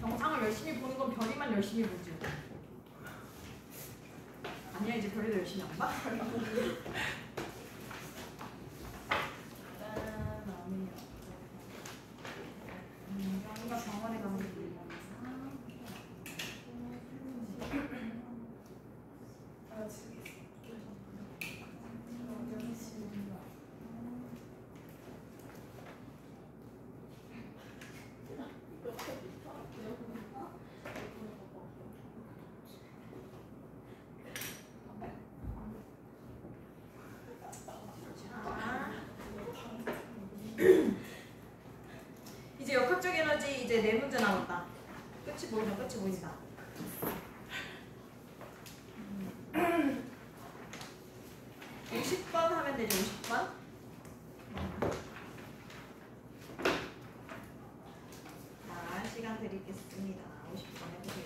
영상을 열심히 보는 건 별이만 열심히 보지. 아니야, 이제 별이도 열심히 안 봐? 뭔가 병원에 가면 이제 역학적 에너지 이제 4문제 남았다. 끝이 보인다. 끝이 보인다. 50번 하면 되죠. 50번. 자, 시간 드리겠습니다. 50번 해보세요.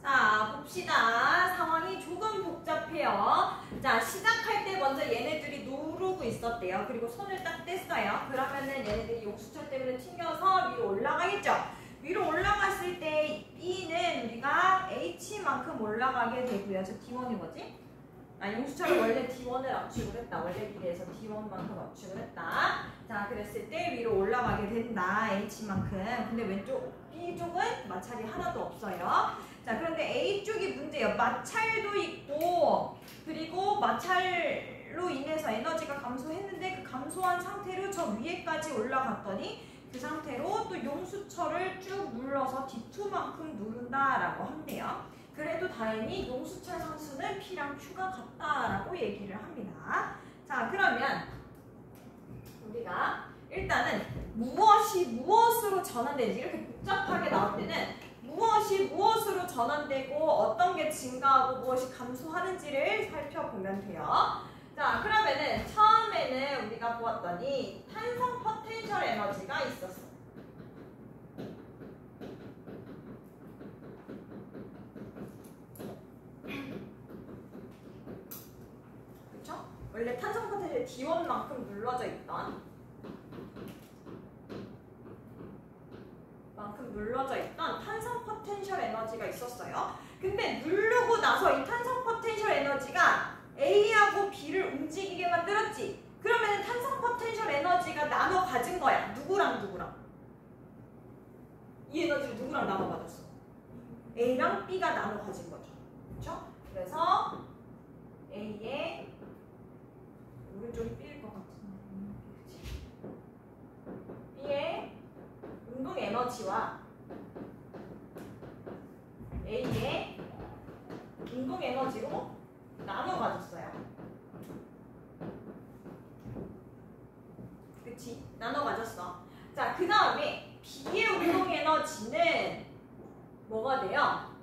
자, 봅시다. 상황이 조금 복잡해요. 자, 시작할 때 먼저 얘네들이 누르고 있었대요. 그리고 손을 딱 뗐어요. 그러면은 얘네들이 용수철 때문에 튕겨서 위로 올라가겠죠. 위로 올라갔을 때 E는 우리가 H만큼 올라가게 되고요. 저 D1이 뭐지? 용수철은 원래 D1을 압축을 했다. 원래 길이에서 D1만큼 압축을 했다. 자, 그랬을 때 위로 올라가게 된다. H만큼. 근데 왼쪽 B쪽은 마찰이 하나도 없어요. 자, 그런데 A쪽이 문제예요. 마찰도 있고, 그리고 마찰로 인해서 에너지가 감소했는데 그 감소한 상태로 저 위에까지 올라갔더니 그 상태로 또 용수철을 쭉 눌러서 D2만큼 누른다라고 한대요. 그래도 다행히 용수철 상수는 P랑 Q가 같다라고 얘기를 합니다. 자, 그러면 우리가 일단은 무엇이 무엇으로 전환되는지 이렇게 복잡하게 나올 때는 무엇이 무엇으로 전환되고 어떤 게 증가하고 무엇이 감소하는지를 살펴보면 돼요. 자, 그러면은 처음에는 우리가 보았더니 탄성 포텐셜 에너지가 있었어. 그쵸? 원래 탄성 포텐셜 D1만큼 눌러져 있던 탄성 포텐셜 에너지가 있었어요. 근데 누르고 나서 이 탄성 포텐셜 에너지가 A하고 B를 움직이게 만들었지. 그러면 탄성 포텐셜 에너지가 나눠 가진 거야. 누구랑 누구랑? 이 에너지를 누구랑 나눠 가졌어? A랑 B가 나눠 가진 거죠. 그렇죠? 그래서 A의 오른쪽이 B일 것 같은데 B의 운동 에너지와 A의 운동 에너지로 나눠 가졌어요. 그치? 나눠 가졌어. 자, 그 다음에 B의 운동 에너지는 뭐가 돼요?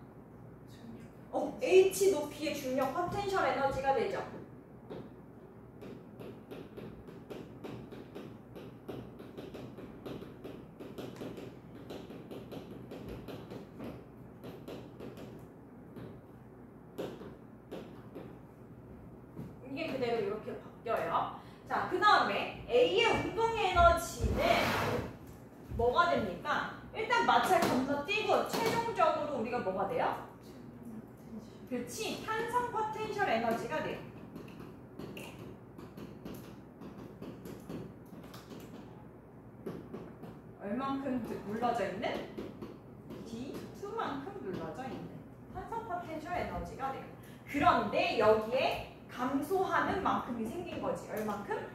H 높이의 중력 포텐셜 에너지가 되죠. 이게 그대로 이렇게 바뀌어요. 자, 그 다음에 A의 운동 에너지는 뭐가 됩니까? 일단 마찰 건너뛰고 최종적으로 우리가 뭐가 돼요? 그렇지, 탄성 포텐셜 에너지가 돼요. 얼만큼 눌러져 있는? D2만큼 눌러져 있는 탄성 포텐셜 에너지가 돼요. 그런데 여기에 감소하는 만큼이 생긴 거지. 얼만큼?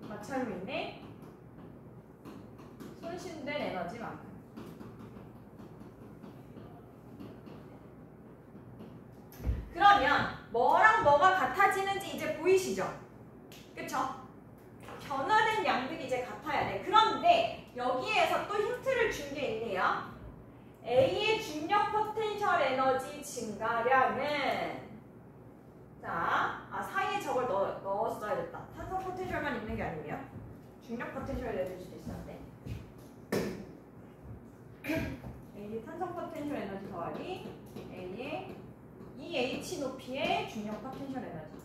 마찰로 인해 손실된 에너지만큼. 그러면 뭐랑 뭐가 같아지는지 이제 보이시죠? 그쵸? 변화된 양들이 이제 같아야 돼. 그런데 여기에서 또 힌트를 준 게 있네요. A의 중력 포텐셜 에너지 증가량은 사이에 저걸 넣었어야 됐다. 탄성 포텐셜만 있는 게 아니에요. 중력 포텐셜 내줄 수도 있었는데 A의 탄성 포텐셜 에너지 더하기 A의 EH 높이의 중력 포텐셜 에너지.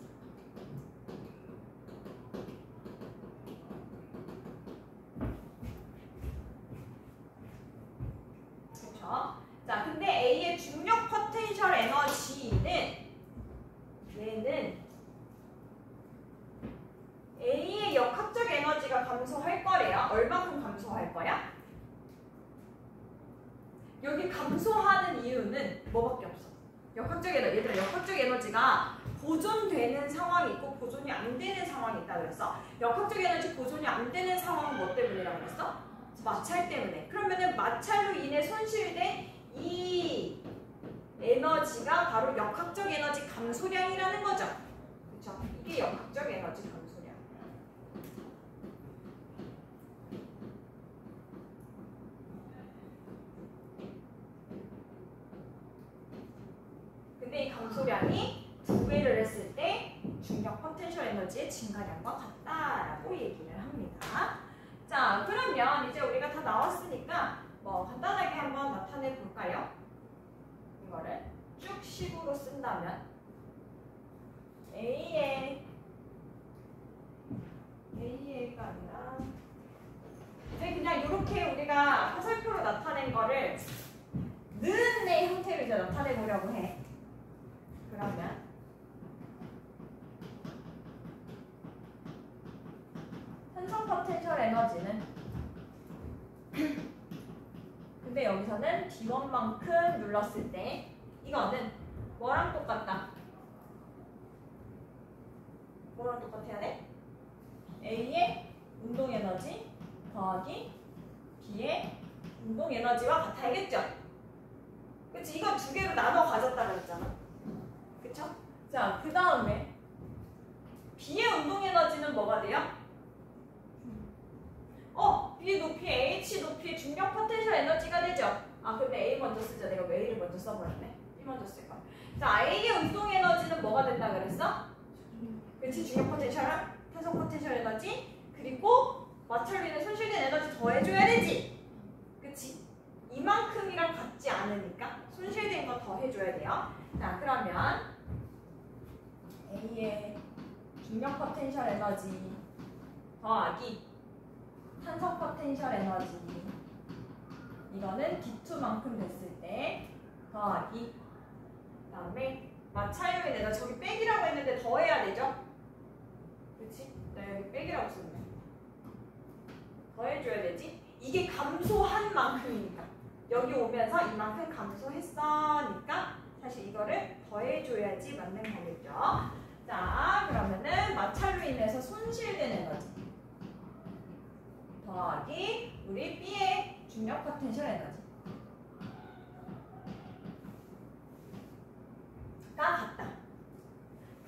그렇죠? 자, 근데 A의 중력 포텐셜 에너지는 얘는 A의 역학적 에너지가 감소할 거래요. 얼마큼 감소할 거야? 여기 감소하는 이유는 뭐밖에 없어. 역학적 에너지. 얘들아, 역학적 에너지가 보존되는 상황이 있고 보존이 안 되는 상황이 있다 그랬어. 역학적 에너지 보존이 안 되는 상황은 뭐 때문이라고 그랬어? 마찰 때문에. 그러면은 마찰로 인해 손실된 이 에너지가 바로 역학적 에너지 감소량이라는 거죠. 그렇죠? 이게 역학적 에너지 감소량. 근데 이 감소량이 2배를 했을 때 중력 포텐셜 에너지의 증가량과 같다라고 얘기를 합니다. 자, 그러면 이제 우리가 다 나왔으니까 뭐 간단하게 한번 나타내 볼까요? 이거를 쭉 식으로 쓴다면 A가 아니라 이제 그냥 이렇게 우리가 화살표로 나타낸 거를 느의 형태로 이제 나타내 보려고 해. 그러면 탄성 포텐셜 에너지는 근데 여기서는 D1만큼 눌렀을 때 이거는 뭐랑 똑같다? 뭐랑 똑같아야 돼? A의 운동 에너지 에너지 더하기 B의 운동 에너지와 같아야겠죠? 그치? 이거 두 개로 나눠 가졌다 그랬잖아. 그쵸? 자, 그 다음에 B의 운동 에너지는 뭐가 돼요? B 높이 H 높이의 중력 포텐셜 에너지가 되죠? 아, 근데 A 먼저 쓰자. 내가 왜 A를 먼저 써버렸네. B 먼저 쓸까? 자, A의 운동 에너지는 뭐가 된다 그랬어? 그치? 중력 포텐셜, 탄성 포텐셜 에너지, 그리고 마찰로 인해 손실된 에너지 더해줘야 되지? 그치? 이만큼이랑 같지 않으니까 손실된 거 더 해줘야 돼요. 자, 그러면 A의 중력 포텐셜 에너지 더하기 탄성 포텐셜 에너지, 이거는 D2만큼 됐을 때 더하기, 그 다음에 마찰력에 내가 저기 빼기라고 했는데 더해야 되죠? 그치? 내가 여기 빼기라고 썼네. 더해줘야 되지? 이게 감소한 만큼이니까 여기 오면서 이만큼 감소했으니까 사실 이거를 더해줘야지 맞는 거겠죠? 자, 그러면은 마찰로 인해서 손실된 에너지 더하기 우리 B의 중력 포텐셜 에너지가 같다.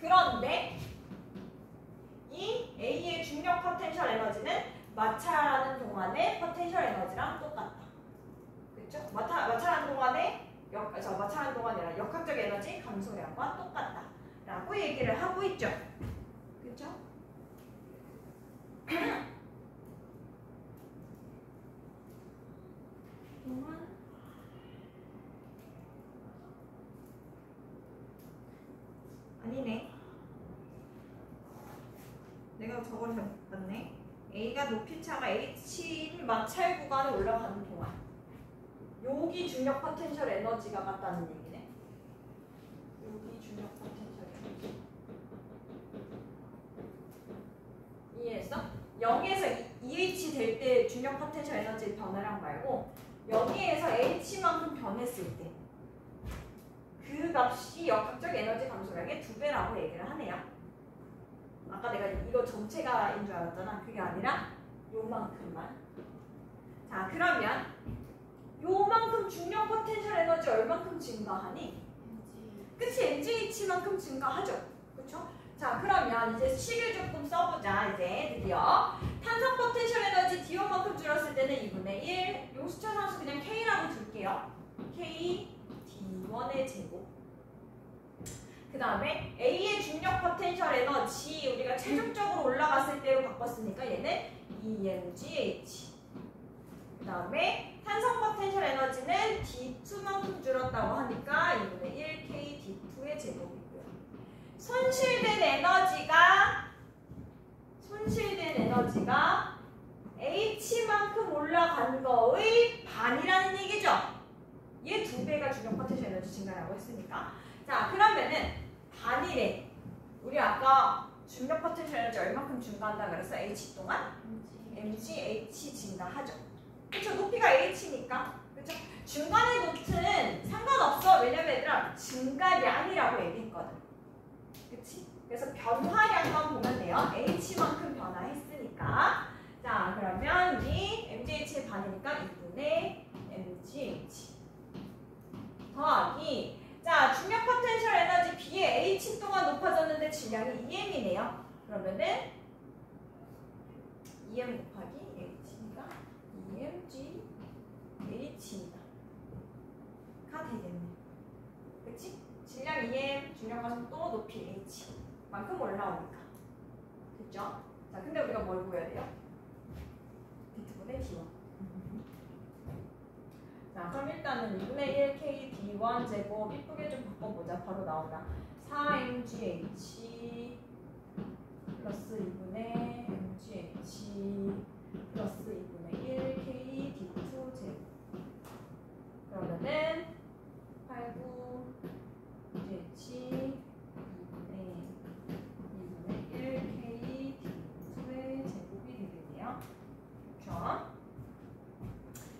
그런데 이 A의 중력 포텐셜 에너지는 마찰하는 동안의 포텐셜 에너지랑 똑같다. 그렇죠? 마찰하는 동안의 마찰하는 동안이 아니라 역학적 에너지 감소량과 똑같다 라고 얘기를 하고 있죠. 그렇죠? 아니네. 내가 저걸 잘못 봤네. A가 높이차가 H인 마찰 구간을 올라가는 동안 여기 중력 포텐셜 에너지가 같다는 얘기네. 여기 중력 포텐셜 에너지 이해했어? 0에서 2H 될 때 중력 포텐셜 에너지 변화량 말고 여기에서 H만큼 변했을 때 그 값이 역학적 에너지 감소량의 2배라고 얘기를 하네요. 아까 내가 이거 전체가인 줄 알았잖아. 그게 아니라 요만큼만. 자, 그러면 요만큼 중력 포텐셜 에너지 얼만큼 증가하니? 그치? MGH만큼 증가하죠. 그쵸? 자, 그러면 이제 식을 조금 써보자. 이제 드디어 탄성 포텐셜 에너지 D1만큼 줄었을 때는 2분의 1 용수철 상수 그냥 K라고 줄게요. K D1의 제곱. 그 다음에 A의 중력 포텐셜 에너지 우리가 최종적으로 올라갔을 때로 바꿨으니까 얘는 EMGH. 그 다음에 탄성 포텐셜 에너지는 D2만큼 줄었다고 하니까 2분의 1K D2의 제곱이고요. 손실된 에너지가 H만큼 올라간 거의 반이라는 얘기죠. 얘 2배가 중력 포텐셜 에너지 증가라고 했으니까. 자, 그러면은 반이래. 우리 아까 중력 포텐셜 에너지 얼마큼 증가한다 그랬어? H 동안? MGH 증가하죠. 그쵸? 높이가 H니까. 그쵸? 중간의 노트는 상관없어. 왜냐면 얘들아 증가량이라고 얘기했거든. 그치? 그래서 변화량만 보면 돼요. H만큼 변화했으니까. 자, 그러면 우리 MGH의 반이니까 2분의 MGH 더하기, 자, 중력 포텐셜 에너지 B의 H 동안 높아졌는데 질량이 EM이네요. 그러면은 EM 곱하기 H니까 EMGH입니다. 가 되겠네. 그치? 질량 EM, 중력과 속도, 높이 H 만큼 올라오니까. 됐죠? 자, 근데 우리가 뭘 구해야 돼요? D2분의 D1. 자, 그럼 일단은 2분의 1K D1 제곱 이쁘게 좀 바꿔보자. 바로 나온다. 4MGH 플러스 2분의 MGH 플러스 2분의 1K D2 제곱. 그러면은 89 MGH 2분의 1K D2의 제곱이 되겠네요. 그렇죠?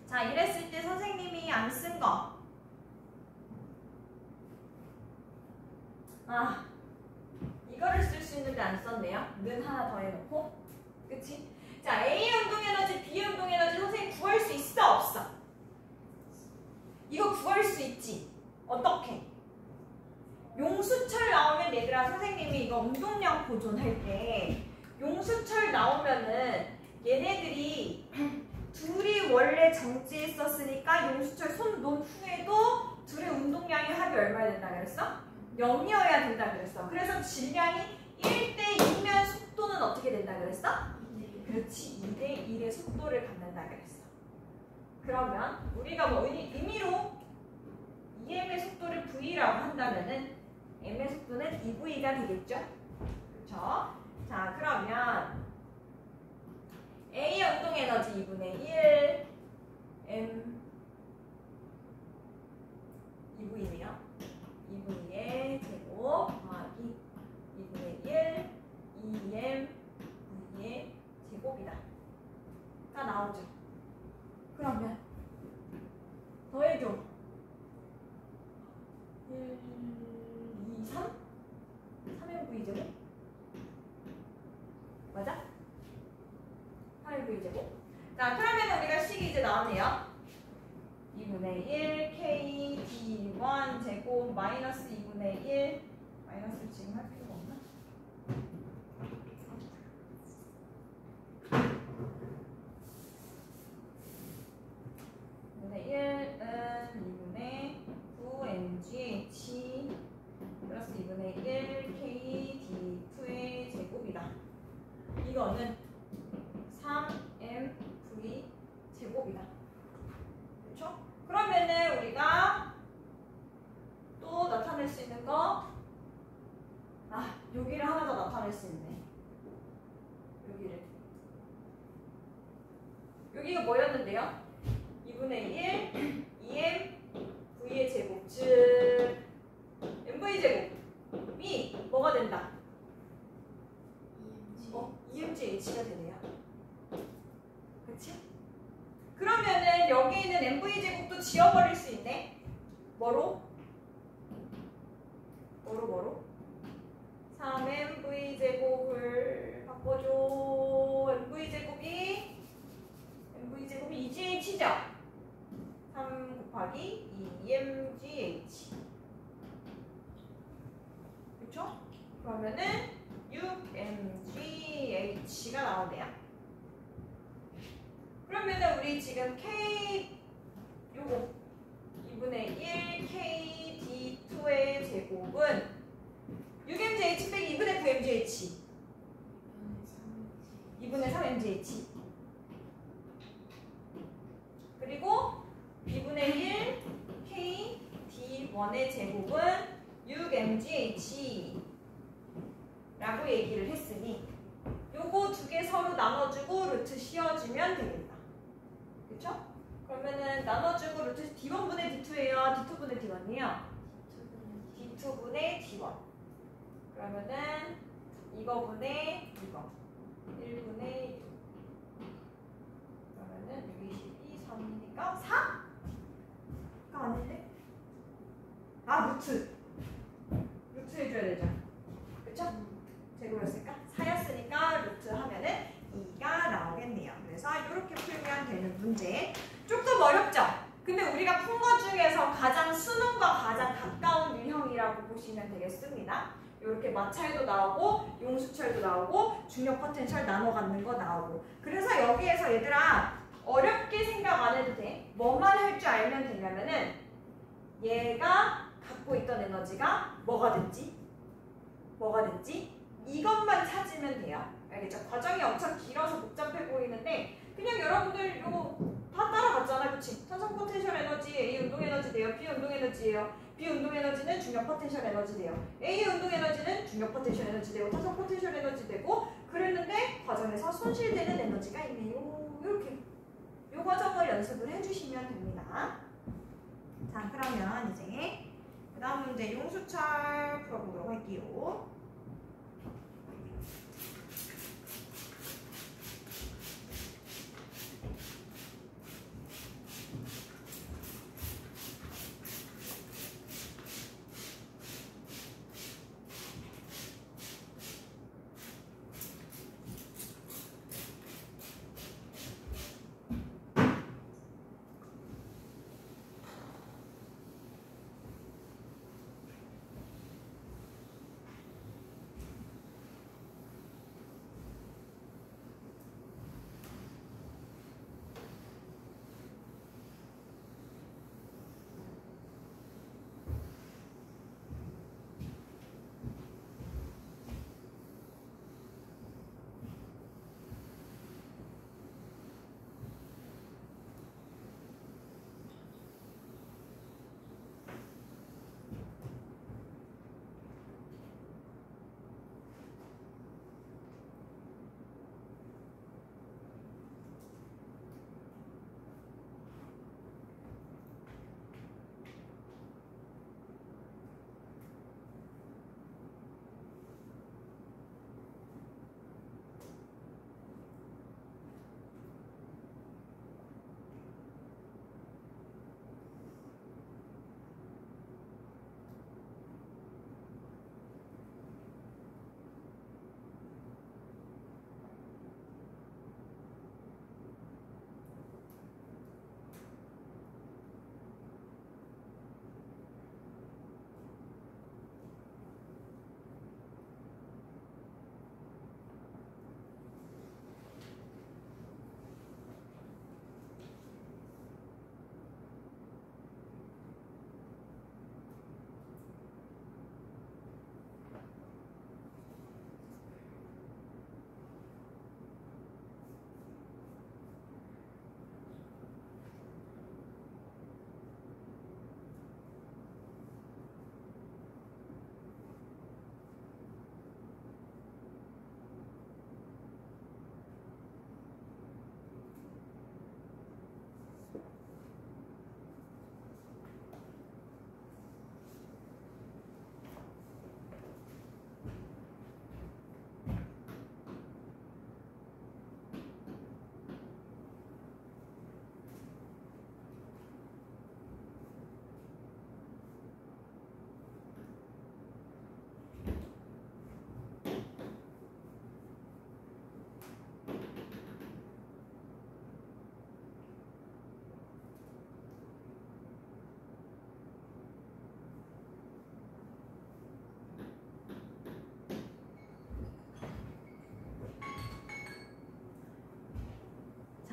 자, 이랬을 때 선생님이 안 쓴 거. 이거를 쓸 수 있는데 안 썼네요. 는 하나 더 해놓고. 그치? 자, A의 운동에너지, B의 운동에너지 선생님 구할 수 있어, 없어? 이거 구할 수 있지. 어떻게? 용수철 나오면 얘들아, 선생님이 이거 운동량 보존할 때 용수철 나오면은 얘네들이 둘이 원래 정지했었으니까 용수철 손 놓은 후에도 둘의 운동량이 합이 얼마야 된다 그랬어? 0이어야 된다 그랬어. 그래서 질량이 1대2면 속도는 어떻게 된다 그랬어? 그렇지, 2대1의 속도를 갖는다 그랬어. 그러면 우리가 뭐 의미로 EM의 속도를 V라고 한다면은 M의 속도는 2V가 되겠죠? 그쵸? 자, 그러면 A의 운동 에너지 2분의 1 M 2V네요. 2V의 제곱 더하기 2분의 1 2M V의 제곱이다. 가 나오죠. 그러면 더해줘. 1, 2, 3? 3M V제곱? 맞아? 8 V제곱? 자, 그러면 우리가 식이 이제 나오네요. 2분의 1 K D1 제곱 마이너스 2분의 1 마이너스 지금 할 필요가 없나? 분의 1은 2분의 9 MGH 플러스 2분의 1 K D2의 제곱이다. 이거는 3M V 제곱이다. 그렇죠? 그러면은 우리가 또 나타낼 수 있는 거, 여기를 하나 더 나타낼 수 있네. 여기가 뭐였는데요? 2분의 1 2M V의 제곱, 즉 MV 제곱이 뭐가 된다? EMGH가 되네요. 그치? 그러면은 여기 있는 MV 제곱도 지워버릴 수 있네. 뭐로? 3MV 제곱을 바꿔줘. MV 제곱이 EGH죠? 3 곱하기 2MGH. 그쵸? 그러면은 6MGH가 나오네요. 그러면은 우리 지금 K 요거 2분의 1 KD2의 제곱은 6MGH 빼기 2분의 9MGH 2분의 3MGH 그리고 2분의 1 KD1의 제곱은 6MGH 라고 얘기를 했으니 요거 두 개 서로 나눠주고 루트 씌워주면 되겠다. 그쵸? 그러면은 나눠주고 루트 D1분의 D2예요? D2분의 D1이에요? D2분의 D1. 그러면은 이거분의 이거 1분의 2. 그러면은 22, 3이니까 4? 가 아닌데? 루트 해줘야 되죠. 그쵸? 제곱이었으니까 4였으니까 루트 하면은 2가 나오겠네요. 그래서 이렇게 풀면 되는 문제. 조금 어렵죠? 근데 우리가 푼 것 중에서 가장 수능과 가장 가까운 유형이라고 보시면 되겠습니다. 이렇게 마찰도 나오고 용수철도 나오고 중력 포텐셜 나눠 갖는 거 나오고. 그래서 여기에서 얘들아 어렵게 생각 안 해도 돼. 뭐만 할 줄 알면 되냐면은 얘가 갖고 있던 에너지가 뭐가 됐지? 이것만 찾으면 돼요. 알겠죠? 과정이 엄청 길어서 복잡해 보이는데 그냥 여러분들 이거 다 따라갔잖아. 그치? 탄성 포텐셜 에너지 A 운동 에너지돼요. B 운동 에너지예요. B 운동 에너지는 중력 포텐셜 에너지돼요. A 운동 에너지는 중력 포텐셜 에너지되고 탄성 포텐셜 에너지되고 그랬는데 과정에서 손실되는 에너지가 있네요. 이렇게 이 과정을 연습을 해주시면 됩니다. 자, 그러면 이제 그 다음 문제 용수철 풀어보도록 할게요.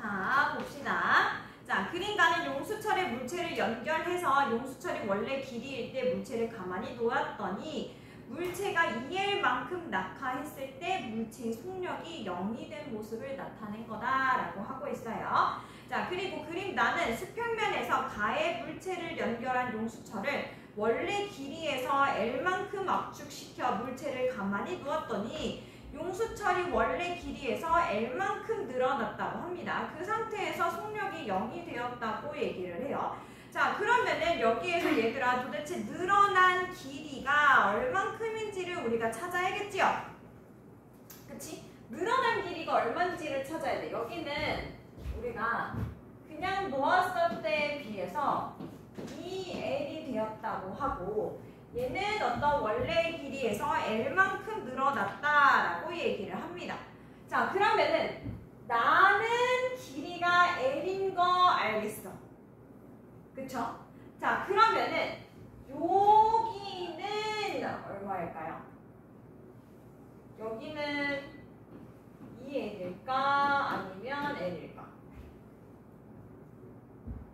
자, 봅시다. 자, 그림가는 용수철에 물체를 연결해서 용수철이 원래 길이일 때 물체를 가만히 놓았더니 물체가 2L만큼 낙하했을 때 물체의 속력이 0이 된 모습을 나타낸 거다라고 하고 있어요. 자, 그리고 그림나는 수평면에서 가에 물체를 연결한 용수철을 원래 길이에서 L만큼 압축시켜 물체를 가만히 두었더니 용수철이 원래 길이에서 L만큼 늘어났다고 합니다. 그 상태에서 속력이 0이 되었다고 얘기를 해요. 자, 그러면은 여기에서 얘들아 도대체 늘어난 길이가 얼만큼인지를 우리가 찾아야겠지요? 그치? 늘어난 길이가 얼마인지를 찾아야 돼. 여기는 우리가 그냥 놓았을 때에 비해서 2L이 되었다고 하고 얘는 어떤 원래 길이에서 L만큼 늘어났다라고 얘기를 합니다. 자, 그러면은 나는 길이가 L인 거 알겠어. 그쵸? 자, 그러면은 여기는 얼마일까요? 여기는 2L일까? 아니면 L일까?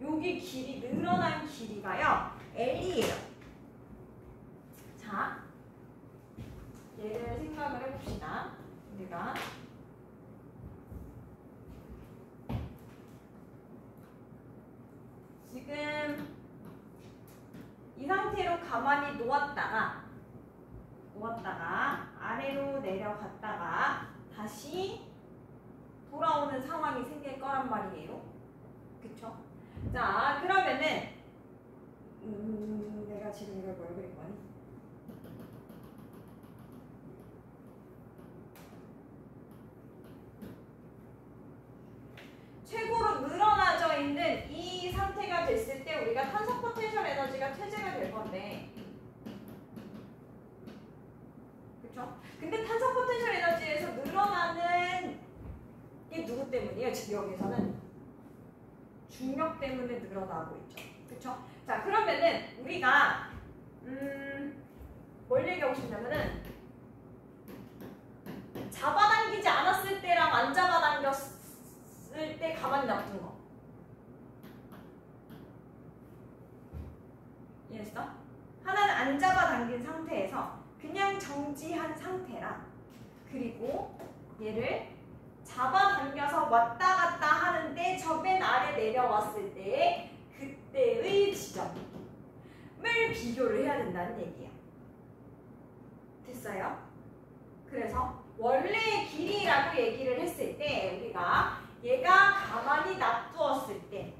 여기 길이, 늘어난 길이가요, L이에요. 자, 얘를 생각을 해봅시다. 우리가 지금 이 상태로 가만히 놓았다가 아래로 내려갔다가 다시 돌아오는 상황이 생길 거란 말이에요. 그쵸? 자, 그러면은 내가 지금 이걸 뭘 그릴 거니? 최고로 늘어나져 있는 이 상태가 됐을 때 우리가 탄소 포텐셜 에너지가 퇴제가 될 건데, 그쵸? 근데 탄소 포텐셜 에너지에서 늘어나는 게 누구 때문이에요? 지금 여기서는 중력 때문에 늘어나고 있죠. 그쵸? 자, 그러면은 우리가 뭘 얘기하고 싶냐면은 잡아당기지 않았을 때랑 안 잡아당겼을 때 가만히 놔둔 거. 이해했어? 하나는 안 잡아당긴 상태에서 그냥 정지한 상태랑, 그리고 얘를 잡아당겨서 왔다 갔다 하는데 저 맨 아래 내려왔을 때 그때의 지점을 비교를 해야 된다는 얘기예요. 됐어요? 그래서 원래의 길이라고 얘기를 했을 때 우리가 얘가 가만히 놔두었을 때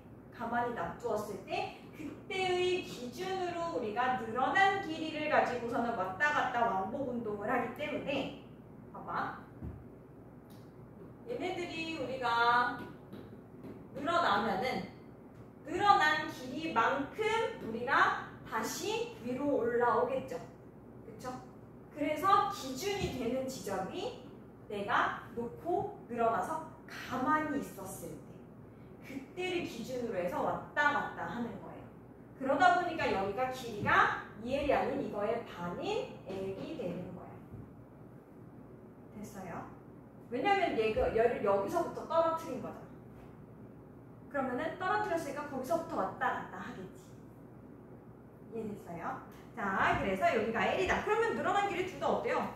그때의 기준으로 우리가 늘어난 길이를 가지고서는 왔다 갔다 왕복 운동을 하기 때문에, 봐봐, 얘네들이 우리가 늘어나면은 늘어난 길이만큼 우리가 다시 위로 올라오겠죠. 그쵸? 그래서 기준이 되는 지점이 내가 놓고 늘어나서 가만히 있었을 때, 그때를 기준으로 해서 왔다 갔다 하는 거예요. 그러다 보니까 여기가 길이가 2L이 아닌 이거의 반인 L이 되는 거예요. 됐어요? 왜냐면 얘가 얘를 여기서부터 떨어뜨린 거잖아. 그러면은 떨어뜨렸으니까 거기서부터 왔다 갔다 하겠지. 이해됐어요? 자, 그래서 여기가 L이다. 그러면 늘어난 길이 둘 다 어때요?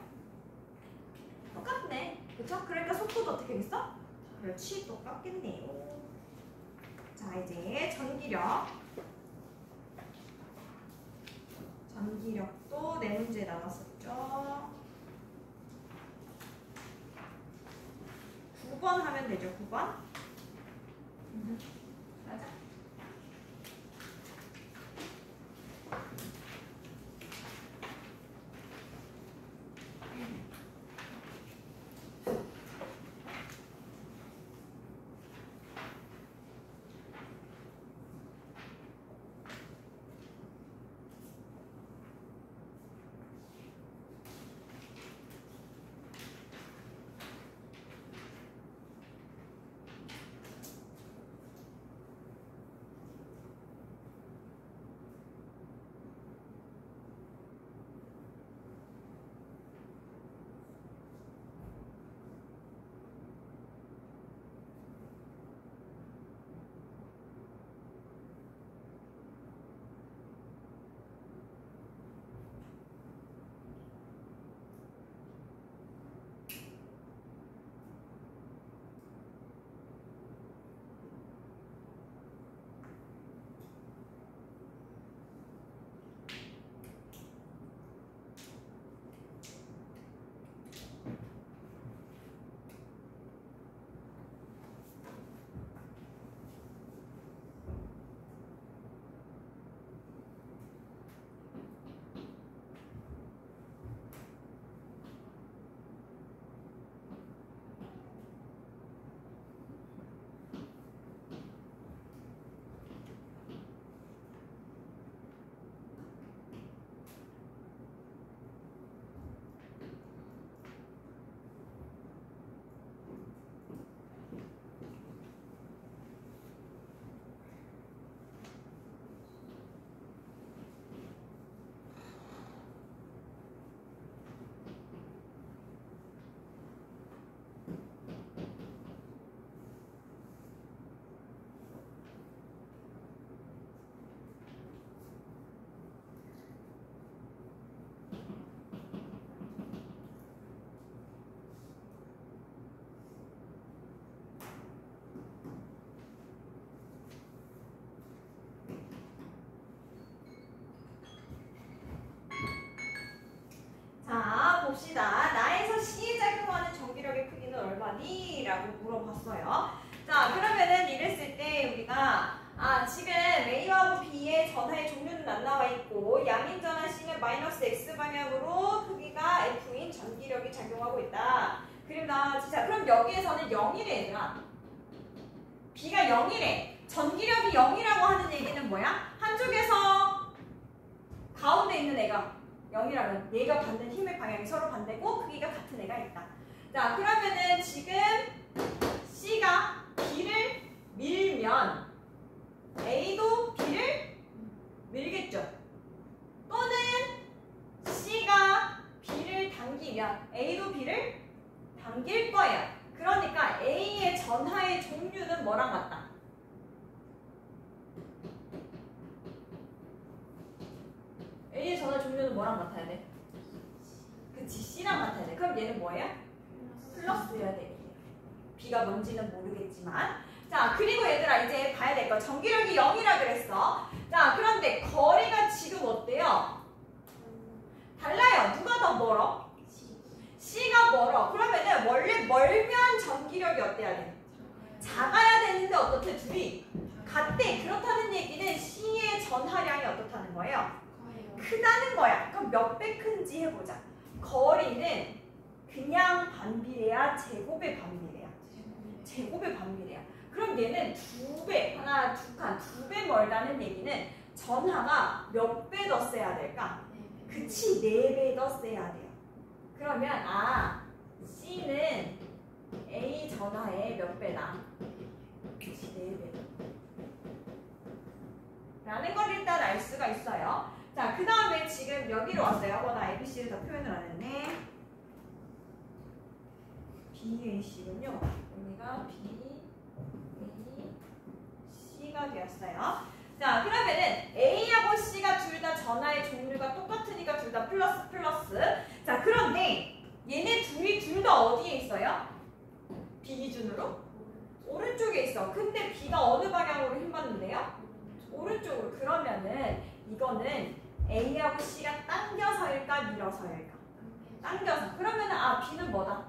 똑같네. 그쵸? 그러니까 속도도 어떻게 됐어? 그렇지, 똑같겠네요. 자, 이제 전기력도 네 문제 남았었죠. 9번 하면 되죠. 9번. 맞아. 봅시다. 나에서 C에 작용하는 전기력의 크기는 얼마니? 라고 물어봤어요. 자, 그러면은 이랬을 때 우리가 지금 A하고 B의 전하의 종류는 안 나와 있고 양인 전하 C는 마이너스 X 방향으로 크기가 F인 전기력이 작용하고 있다. 그럼 자, 그럼 여기에서는 0이래 얘들아. B가 0이래. 전기력이 0이라고 하는 얘기는 뭐야? 한쪽에서 가운데 있는 애가 0이라면 얘가 받는 힘의 방향이 서로 반대고 크기가 같은 애가 있다. 자, 그러면은 지금 C가 B를 밀면 A도 B를 밀겠죠. 또는 C가 B를 당기면 A도 B를 당길 거예요. 그러니까 A의 전하의 종류는 뭐랑 같다? A의 전하 종류는 뭐랑 같아야 돼? 그치, C랑 같아야 돼. 그럼 얘는 뭐예요? 플러스여야 되겠네. B가 뭔지는 모르겠지만. 자, 그리고 얘들아 이제 봐야 될 거. 전기력이 0이라 그랬어. 자, 그런데 거리가 지금 어때요? 달라요. 누가 더 멀어? C가 멀어. 그러면은 원래 멀면 전기력이 어때야 돼? 작아야 되는데 어떻대? 둘이 같대. 그렇다는 얘기는 C의 전하량이 어떻다는 거예요? 크다는 거야. 그럼 몇 배 큰지 해보자. 거리는 그냥 반비례야? 제곱의 반비례야? 제곱의 반비례야. 그럼 얘는 2배, 하나, 두 칸, 2배 멀다는 얘기는 전하가 몇 배 더 세야 될까? 그치, 4배 더 세야 돼요. 그러면 C는 A 전하의 몇 배다? 그치, 4배. 라는 걸 일단 알 수가 있어요. 자, 그 다음에 지금 여기로 왔어요. 나 ABC를 다 표현을 안 했네. BAC군요. 여기가 B, A, C가 되었어요. 자, 그러면은 A하고 C가 둘 다 전하의 종류가 똑같으니까 둘 다 플러스 플러스. 자, 그런데 얘네 둘 다 어디에 있어요? B 기준으로? 오른쪽에 있어. 근데 B가 어느 방향으로 힘받는데요? 오른쪽으로. 그러면은 이거는 A하고 C가 당겨서일까 밀어서일까? 당겨서. 그러면은 B는 뭐다?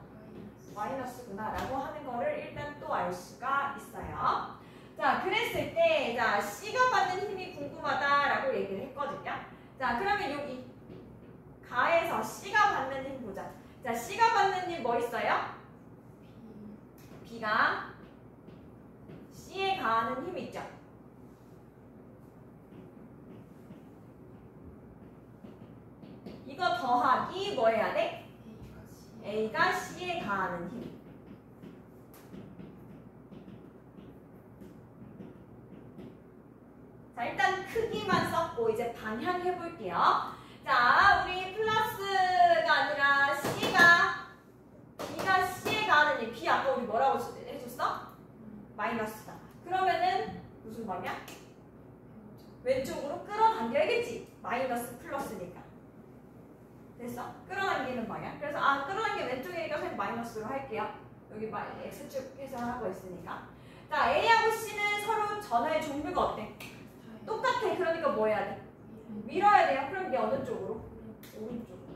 마이너스구나 라고 하는 거를 일단 또 알 수가 있어요. 자, 그랬을 때 자, C가 받는 힘이 궁금하다라고 얘기를 했거든요. 자, 그러면 여기 가에서 C가 받는 힘 보자. 자, C가 받는 힘 뭐 있어요? B가 C에 가하는 힘 있죠? 이거 더하기 뭐 해야 돼? A가 C에 가하는 힘. 자, 일단 크기만 썼고 이제 방향 해볼게요. 자, 우리 플러스가 아니라 B가 C에 가하는 힘. B 아까 우리 뭐라고 해줬어? 마이너스다. 그러면은 무슨 방향? 왼쪽으로 끌어당겨야겠지. 마이너스 플러스니까. 됐어? 끌어당기는 방향. 그래서 끌어당기는 왼쪽이니까 그냥 마이너스로 할게요. 여기 X축 해서 하고 있으니까. 자, A하고 C는 서로 전하의 종류가 어때? 똑같아. 그러니까 뭐 해야 돼? 밀어야 돼요. 그럼 이게 어느 쪽으로? 오른쪽으로.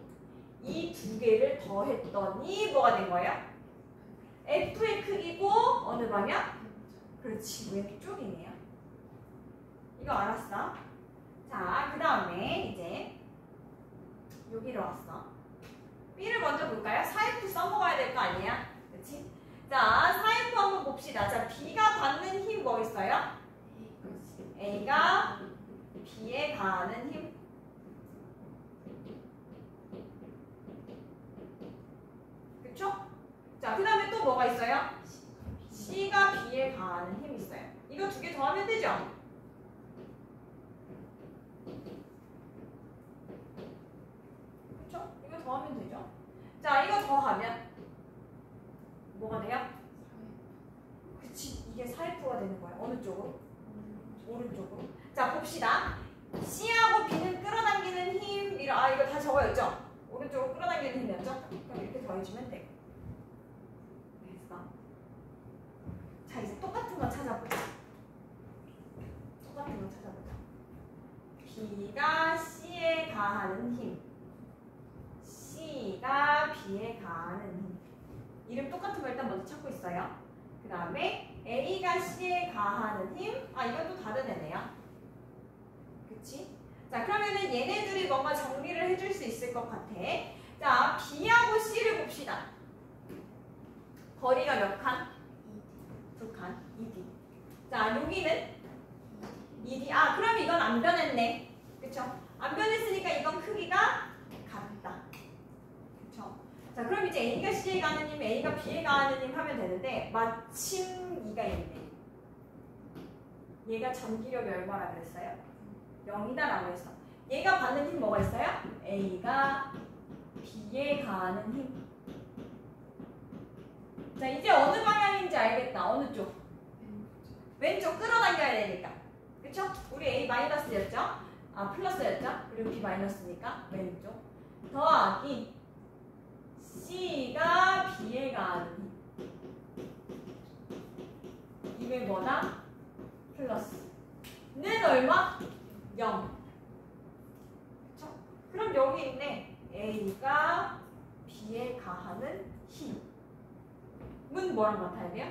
이 두 개를 더했더니 뭐가 된 거예요? F의 크기고 어느 방향? 그렇지. 왼쪽이네요. 이거 알았어? 자, 그 다음에 이제 여기로 왔어. B를 먼저 볼까요? 4F 써먹어야 될 거 아니야? 그치? 자, 4F 한번 봅시다. 자, B가 받는 힘 뭐 있어요? A가 B에 가하는 힘. 그쵸? 자, 그 다음에 또 뭐가 있어요? C가 B에 가하는 힘 있어요. 이거 두 개 더하면 되죠? 그쵸? 이거 더하면 되죠? 자, 이거 더하면 뭐가 돼요? 그치, 이게 4F가 되는 거야. 어느 쪽으로? 오른쪽으로. 자, 봅시다. C하고 B는 끌어당기는 힘, 이거 다 적어였죠? 오른쪽으로 끌어당기는 힘이었죠? 그럼 이렇게 더해주면 돼. 됐어. 자, 이제 똑같은 거 찾아보자. 똑같은 거 찾아보자. B가 C에 가하는 힘. C가 B에 가하는 힘. 이름 똑같은 거 일단 먼저 찾고 있어요. 그 다음에 A가 C에 가하는 힘. 아, 이건 또 다른 애네요. 그치? 자, 그러면은 얘네들이 뭔가 정리를 해줄 수 있을 것 같아. 자, B하고 C를 봅시다. 거리가 몇 칸? 2칸. 2D. 자, 여기는 2D. 아, 그럼 이건 안 변했네. 그쵸? 안 변했으니까 이건 크기가 같다. 그쵸? 자, 그럼 이제 A가 C에 가는 힘, A가 B에 가는 힘 하면 되는데 마침 이가 있네. 얘가 전기력이 얼마나 그랬어요? 0이다라고 했어. 얘가 받는 힘 뭐가 있어요? A가 B에 가는 힘. 자, 이제 어느 방향인지 알겠다. 어느 쪽? 왼쪽 끌어당겨야 되니까. 그쵸? 우리 A 마이너스였죠? 아, 플러스였죠? 그리고 B 마이너스니까 왼쪽. 더하기 C가 B에 가는 힘. 이게 뭐다? 플러스는 얼마? 0. 그쵸? 그럼 여기 있네. A가 B에 가하는 힘은 뭐랑 같아야 돼요?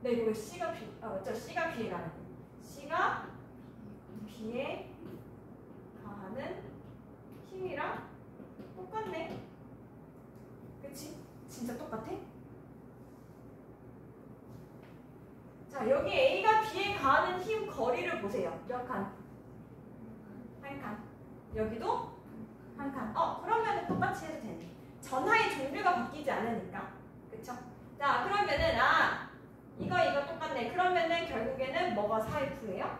네, 이거 C가 B, 맞죠? C가 B에 가는 힘. C가 B에 가하는 힘이랑 똑같네. 그치? 진짜 똑같아? 자, 여기 A가 B에 가는 힘 거리를 보세요. 몇 칸? 한 칸. 여기도 한 칸. 그러면 똑같이 해도 되네. 전하의 종류가 바뀌지 않으니까. 그쵸? 자, 그러면은, 이거 똑같네. 그러면은 결국에는 뭐가 4F예요?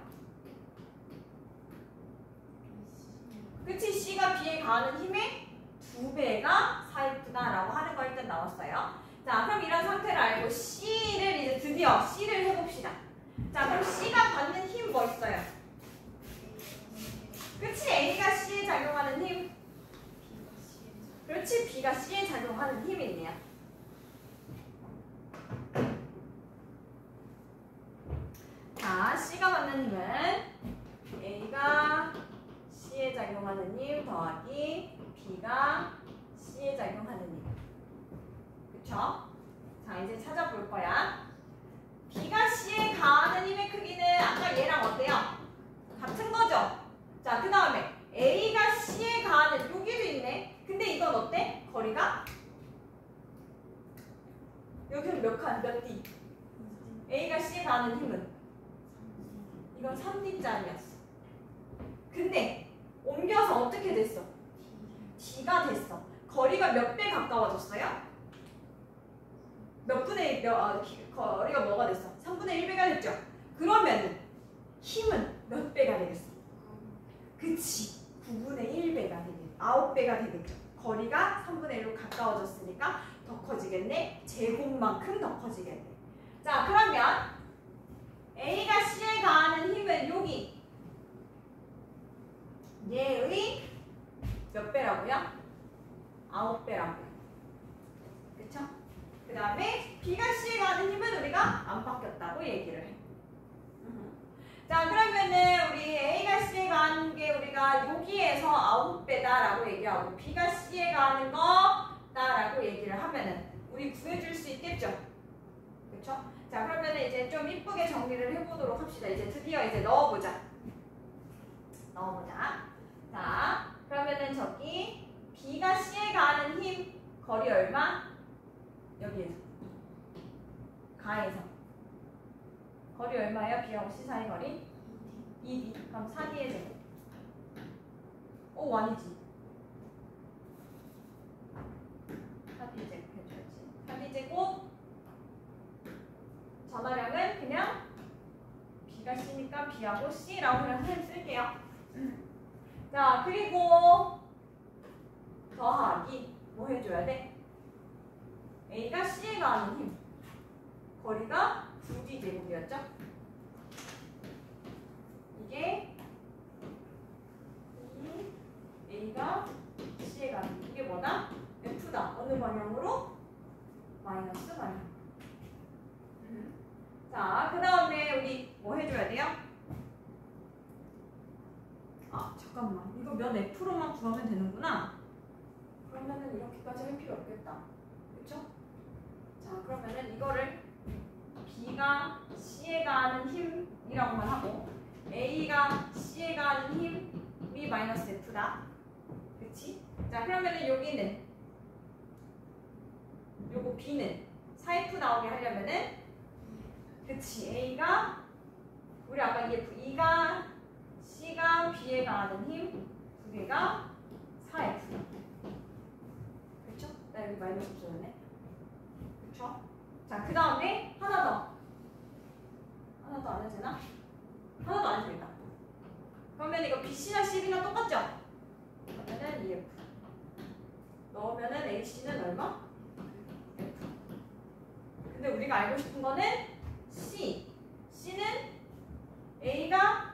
그치? C가 B에 가는 힘의 2배가 4F다라고 하는 거 일단 나왔어요. 자, 그럼 이런 상태를 알고 C를 이제 드디어 C를 해봅시다. 자, 그럼 C가 받는 힘 뭐 있어요? 그치? A가 C에 작용하는 힘. 그렇지? B가 C에 작용하는 힘이 있네요. 자, C가 받는 힘은 A가 C에 작용하는 힘 더하기 B가 C에 작용하는 힘. 그쵸? 자, 이제 찾아볼 거야. B가 C에 가하는 힘의 크기는 아까 얘랑 어때요? 같은 거죠? 자, 그 다음에 A가 C에 가하는, 여기도 있네. 근데 이건 어때? 거리가? 여기는 몇 칸? 몇 D? A가 C에 가하는 힘은? 이건 3D짜리였어. 근데 옮겨서 어떻게 됐어? D가 됐어. 거리가 몇 배 가까워졌어요? 몇 분의 거리가 뭐가 됐어? 3분의 1배가 됐죠? 그러면은 힘은 몇 배가 되겠어? 그치, 9분의 1배가 되겠죠. 9배가 되겠죠. 거리가 3분의 1로 가까워졌으니까 더 커지겠네. 제곱만큼 더 커지겠네. 자, 그러면 A가 C에 가하는 힘은 여기 얘의 몇 배라고요? 9배라고요. 그쵸? 그 다음에 B가 C에 가는 힘은 우리가 안 바뀌었다고 얘기를 해. 자, 그러면은 우리 A가 C에 가는 게 우리가 여기에서 9배다라고 얘기하고 B가 C에 가는 거다라고 얘기를 하면은 우리 구해줄 수 있겠죠? 그쵸? 자, 그러면은 이제 좀 이쁘게 정리를 해보도록 합시다. 이제 드디어 이제 넣어보자. 자, 그러면은 저기 B가 C에 가는 힘 거리 얼마? 여기에서 가에서 거리 얼마예요? B하고 C 사이 거리? 2D. 그럼 4D의 제곱. 아니지. 4D 제곱 해줘야지. 4D 제곱 전화량은 그냥 B가 C니까 B하고 C라고 그냥 선생님 쓸게요. 자, 그리고 더하기 뭐 해줘야 돼? A가 C에 가는 힘 거리가 9D 제곱이었죠? 이게 A가 C에 가는 힘. 이게 뭐다? F다. 어느 방향으로? 마이너스 방향. 자, 그 다음에 우리 뭐 해줘야 돼요? 잠깐만. 이거 면 F로만 구하면 되는구나. 그러면 그러면은 이렇게까지 할 필요 없겠다. 그쵸? 자, 그러면은 이거를 B가 C에 가하는 힘이라고만 하고 A가 C에 가하는 힘이 마이너스 F다. 그치? 자, 그러면은 여기는 요거 B는 4F 나오게 하려면은 그치? A가 우리 아까 EF 2가 C가 B에 가하는 힘 두 개가 4F. 그쵸? 나 여기 마이너스 붙여놨네. 그쵸? 자, 그 다음에 하나 더 안 해도 되나? 하나도 안 해도 되겠다. 그러면 이거 BC나 CB나 똑같죠? 그러면은 EF 넣으면은 AC는 얼마? F. 근데 우리가 알고 싶은 거는 C는 A가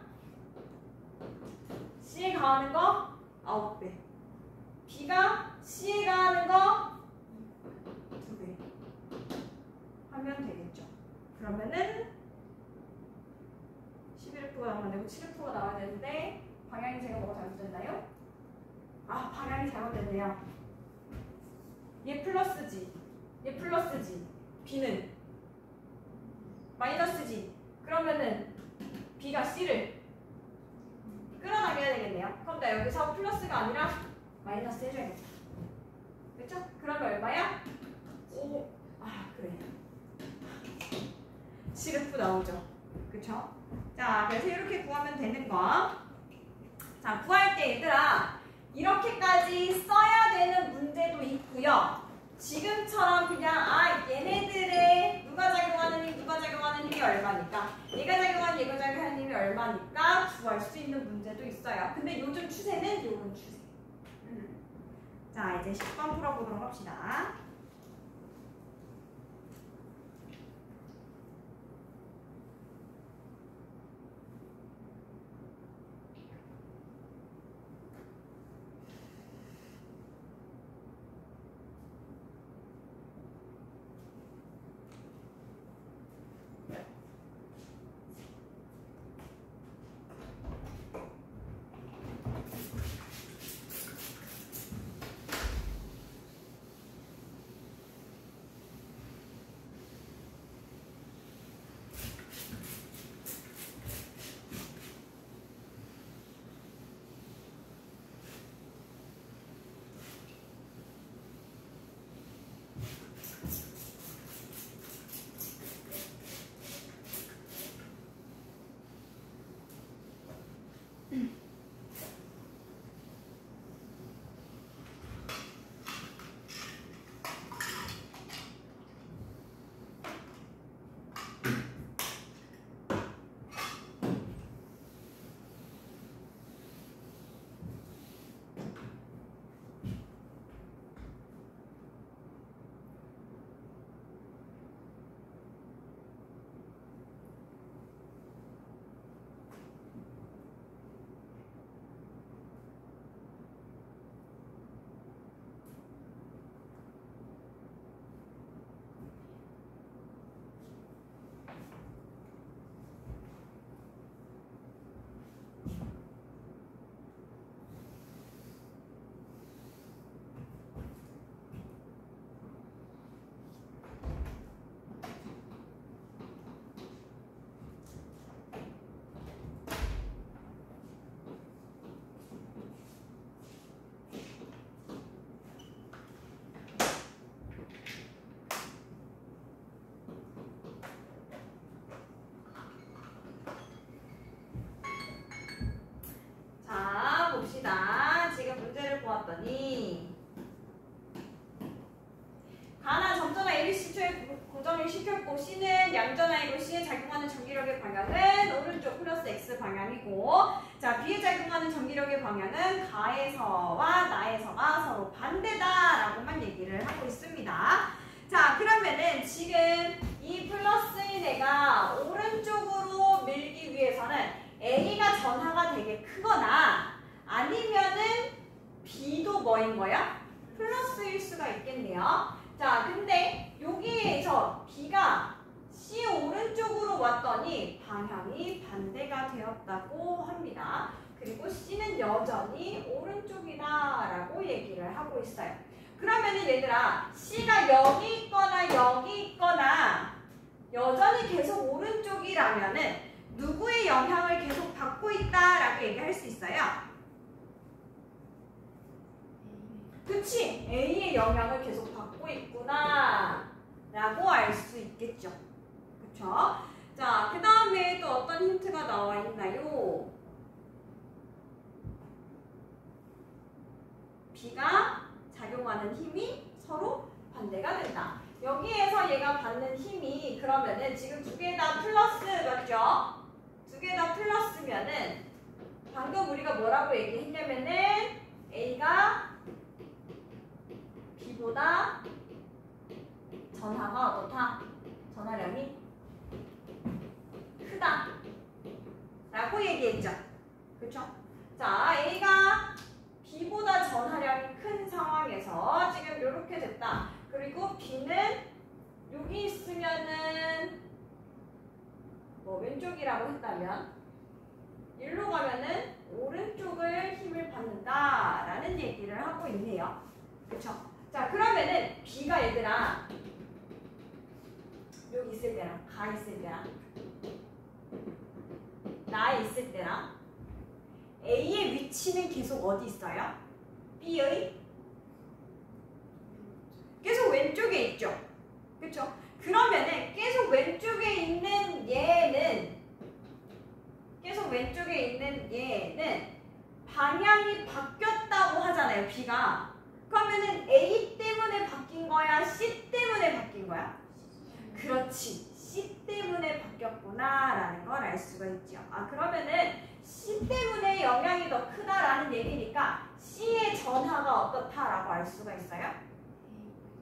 C에 가하는 거 9배, B가 C에 가하는 거 2배 하면 되겠죠. 그러면은 11F가 나오면 되고 7F가 나와야 되는데 방향이 제가 뭐가 잘못됐나요? 아, 방향이 잘못됐네요. 얘 플러스 G, B는 마이너스 G. 그러면은 B가 C를 끌어당겨야 되겠네요. 그럼 나 여기서 플러스가 아니라 마이너스 해줘야겠다. 그렇죠? 그러면 얼마야? 5. 아, 그래. 7F 나오죠. 그쵸? 자, 그래서 이렇게 구하면 되는 거. 자, 구할 때 얘들아 이렇게까지 써야 되는 문제도 있고요. 지금처럼 그냥 얘네들의 누가 작용하는 힘이 얼마니까 얘가 작용하는 힘이 얼마니까 구할 수 있는 문제도 있어요. 근데 요즘 추세는 요런 추세. 자, 이제 10번 풀어보도록 합시다. 보았더니 가나 점전화 ABC초에 고정을 시켰고 C는 양전화이고 C에 작용하는 전기력의 방향은 오른쪽 플러스 X 방향이고 자 B에 작용하는 전기력의 방향은 가에서와 나에서가 서로 반대다라고만 얘기를 하고 있습니다. 자 그러면은 지금 이 플러스인 애가 오른쪽으로 밀기 위해서는 A가 전하가 되게 크거나 아니면은 B도 뭐인 거야? 플러스일 수가 있겠네요. 자, 근데 여기에서 B가 C 오른쪽으로 왔더니 방향이 반대가 되었다고 합니다. 그리고 C는 여전히 오른쪽이다 라고 얘기를 하고 있어요. 그러면은 얘들아 C가 여기 있거나 여기 있거나 여전히 계속 오른쪽이라면은 누구의 영향을 계속 받고 있다라고 얘기할 수 있어요? 그치? A의 영향을 계속 받고 있구나 라고 알 수 있겠죠. 그쵸? 자, 그 다음에 또 어떤 힌트가 나와 있나요? B가 작용하는 힘이 서로 반대가 된다. 여기에서 얘가 받는 힘이 그러면은 지금 두 개 다 플러스 맞죠? 두 개 다 플러스면은 방금 우리가 뭐라고 얘기했냐면은 A가 B보다 전하가 어떻다? 전하량이 크다 라고 얘기했죠. 그쵸? 자, A가 B보다 전하량이 큰 상황에서 지금 이렇게 됐다. 그리고 B는 여기 있으면은 뭐 왼쪽이라고 했다면 일로 가면은 오른쪽을 힘을 받는다라는 얘기를 하고 있네요. 그쵸? 자, 그러면은 B가 얘들아 여기 있을 때랑 가 있을 때랑 나 있을 때랑 A의 위치는 계속 어디 있어요? B의 계속 왼쪽에 있죠. 그쵸? 그러면은 계속 왼쪽에 있는 얘는 방향이 바뀌었다고 하잖아요. B가. 그러면은 A 때문에 바뀐 거야? C 때문에 바뀐 거야? 그렇지. C 때문에 바뀌었구나 라는 걸 알 수가 있죠. 아, 그러면은 C 때문에 영향이 더 크다라는 얘기니까 C의 전하가 어떻다라고 알 수가 있어요?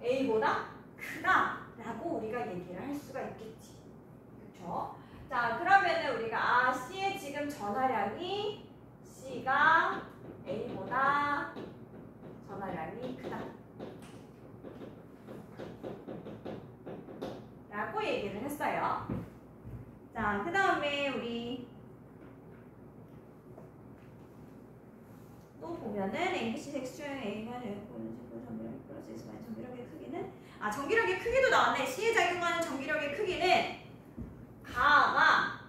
A보다 크다라고 우리가 얘기를 할 수가 있겠지. 그렇죠? 자, 그러면은 우리가 C의 지금 전하량이 C가 A보다 전하량이 크다 라고 얘기를 했어요. 자, 그 다음에 우리 또 보면은 ABC 텍스처 A가 보는 전기력 플러스 S 마이너스 전기력의 크기는 전기력의 크기도 나왔네. C에 작용하는 전기력의 크기는 가가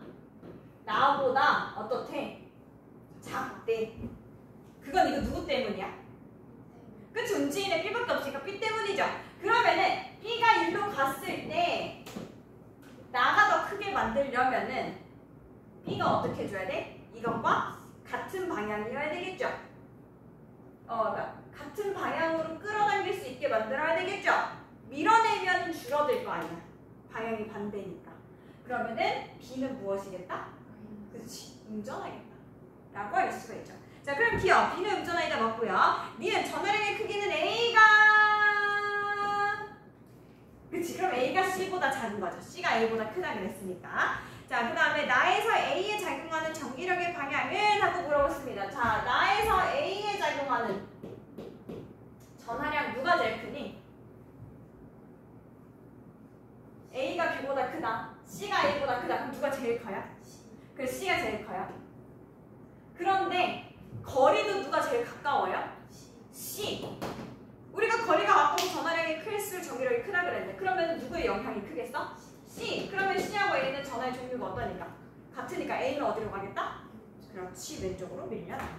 나보다 어떻대? 작대. 그건 이거 누구 때문이야? 그치? 움직이는 B밖에 없으니까 B 때문이죠. 그러면은 B가 일로 갔을 때 나가 더 크게 만들려면은 B가 어떻게 해줘야 돼? 이것과 같은 방향이어야 되겠죠? 그러니까 같은 방향으로 끌어당길 수 있게 만들어야 되겠죠? 밀어내면 줄어들 거 아니야. 방향이 반대니까. 그러면은 B는 무엇이겠다? 그렇지. 음전하겠다. 라고 할 수가 있죠. 자, 그럼 기억. B는 음전하이다 맞고요. 니은 전화량의 크기는 A가 그치. 그럼 A가 C보다 작은 거죠. C가 A보다 크다 그랬으니까. 자, 그 다음에 나에서 A에 작용하는 전기력의 방향은 하고 물어봤습니다. 자, 나에서 A에 작용하는 전하량 누가 제일 크니? A가 B보다 크다. C가 A보다 크다. 그럼 누가 제일 커요? 그래서 C가 제일 커요. 그런데 거리도 누가 제일 가까워요? C. 우리가 거리가 가까운 전하량이 클수록 전기력이 크다 그랬는데 그러면 누구의 영향이 크겠어? C. 그러면 C하고 A는 전하의 종류가 어떠니까? 같으니까 A는 어디로 가겠다? 그렇지. 왼쪽으로 밀려나겠다.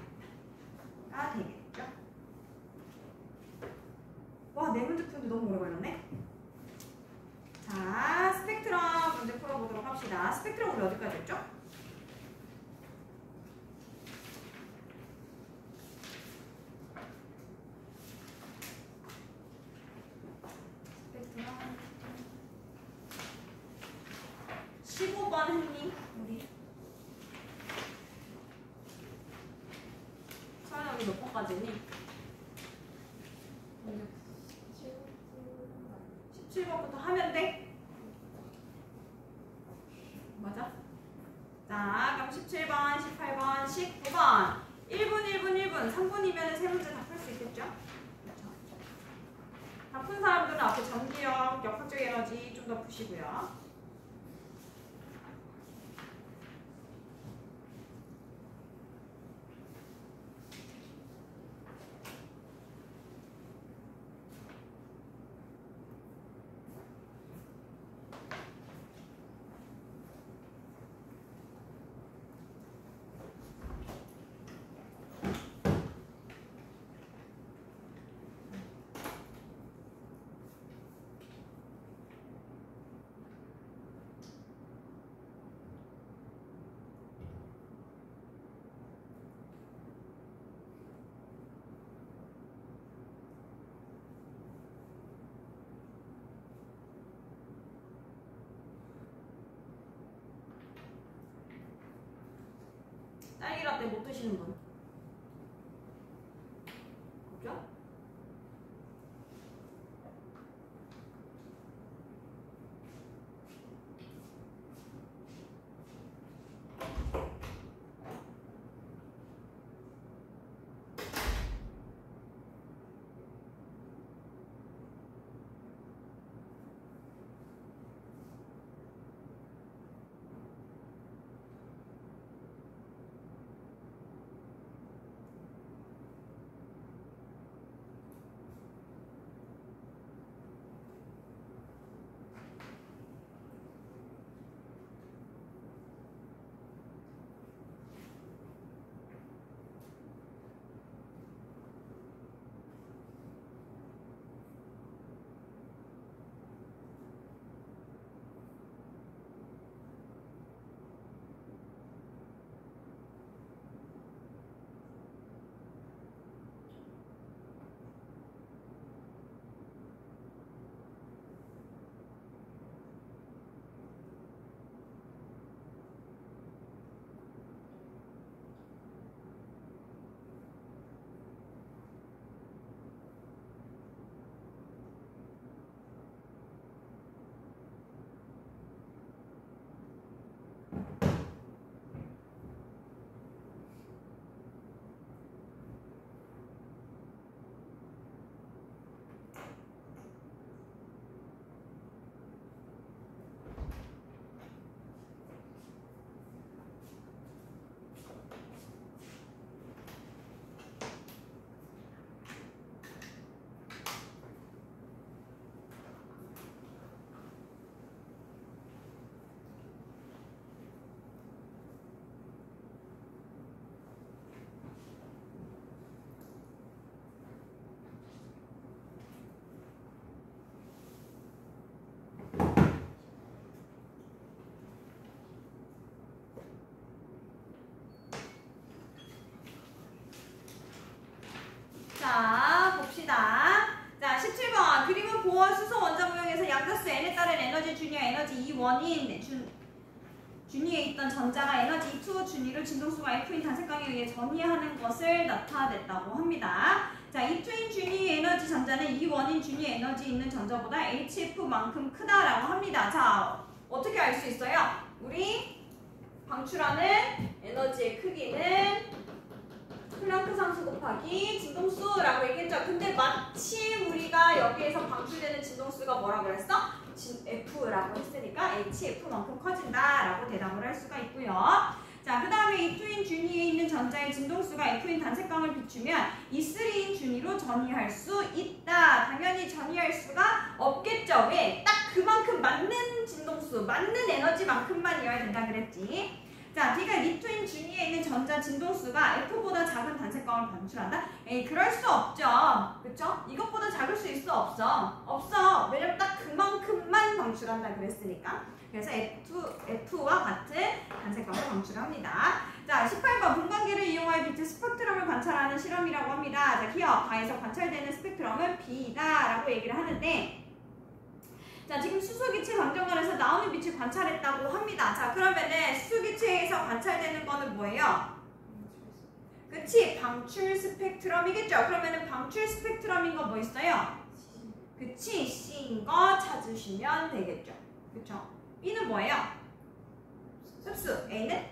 되겠죠? 와, 네 문제 푸는데 너무 오래 걸렸네. 자, 스펙트럼 문제 풀어보도록 합시다. 스펙트럼 우리 어디까지 했죠? 스펙트럼 15번 했니? 우리 서연이 몇 번까지 했니? 17번부터 하면 돼? 맞아? 자, 그럼 17번, 18번, 19번 1분, 1분, 1분 3분이면 세 문제 다 풀 수 있겠죠? 그렇죠? 다 푼 사람들은 앞에 전기력, 역학적 에너지 좀 더 푸시고요. 딸기라떼 못 드시는 분. 그죠? 자, 봅시다. 자, 17번. 그림은 보어 수소 원자 모형에서 양자수 n에 따른 에너지 준위와 에너지 E1인 준위에 있던 전자가 에너지 E2 준위를 진동수가 F인 단색광에 의해 전이하는 것을 나타냈다고 합니다. 자, E2인 준위의 에너지 전자는 E1인 준위의 에너지 있는 전자보다 HF만큼 크다라고 합니다. 자, 어떻게 알 수 있어요? 우리 방출하는 에너지의 크기는 플랑크 상수 곱하기 진동수라고 얘기했죠. 근데 마침 우리가 여기에서 방출되는 진동수가 뭐라고 그랬어? F라고 했으니까 HF만큼 커진다라고 대답을 할 수가 있고요. 자, 그 다음에 E2인 준위에 있는 전자의 진동수가 F인 단색광을 비추면 E3인 준위로 전이할 수 있다. 당연히 전이할 수가 없겠죠. 왜? 딱 그만큼 맞는 진동수, 맞는 에너지만큼만이어야 된다 그랬지. 자, D가 E2인 준위에 있는 전자 진동수가 F보다 작은 단색광을 방출한다? 에이, 그럴 수 없죠. 그쵸? 이것보다 작을 수 있어? 없어? 없어. 왜냐면 딱 그만큼만 방출한다 그랬으니까. 그래서 F와 같은 단색광을 방출합니다. 자, 18번. 분광기를 이용하여 빛의 스펙트럼을 관찰하는 실험이라고 합니다. 자, 기억. 가에서 관찰되는 스펙트럼은 B다라고 얘기를 하는데, 자, 지금 수소기체 방정관에서 나오는 빛을 관찰했다고 합니다. 자, 그러면은 수소기체에서 관찰되는 거는 뭐예요? 그치? 방출 스펙트럼이겠죠? 그러면은 방출 스펙트럼인 거 뭐 있어요? 그치? C인 거 찾으시면 되겠죠? 그쵸? B는 뭐예요? 흡수. A는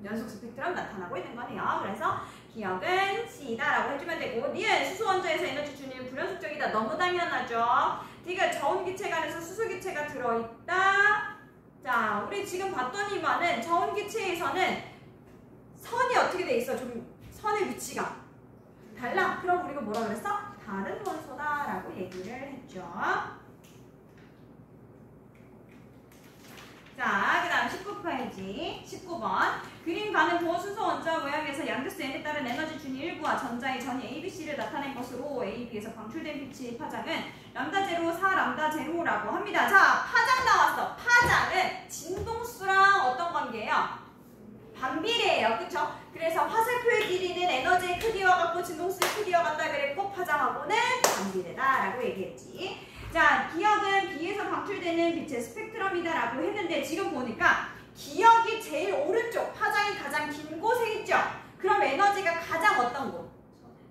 연속 스펙트럼 나타나고 있는 거네요. 그래서 기억은 C다라고 해주면 되고, 니은 수소 원자에서 에너지 준위는 불연속적이다. 너무 당연하죠. D가 저온기체 안에서 수소기체가 들어있다. 자, 우리 지금 봤더니만은 저온기체에서는 선이 어떻게 돼 있어? 좀 선의 위치가 달라. 그럼 우리가 뭐라 그랬어? 다른 원소다라고 얘기를 했죠. 자, 그 다음 19페이지 19번. 그림 가는 보어 수소 원자 모양에서 양자수 n에 따른 에너지 준위 일부와 전자의 전이 ABC를 나타낸 것으로 AB에서 방출된 빛의 파장은 람다 제로, 4 람다 제로라고 합니다. 자, 파장 나왔어. 파장은 진동수랑 어떤 관계예요? 반비례예요. 그쵸? 그래서 화살표의 길이는 에너지의 크기와 같고 진동수의 크기와 같다 그랬고, 파장하고는 반비례다라고 얘기했지. 자, 기억은 B에서 방출되는 빛의 스펙트럼이다라고 했는데, 지금 보니까 기역이 제일 오른쪽, 파장이 가장 긴 곳에 있죠. 그럼 에너지가 가장 어떤 곳?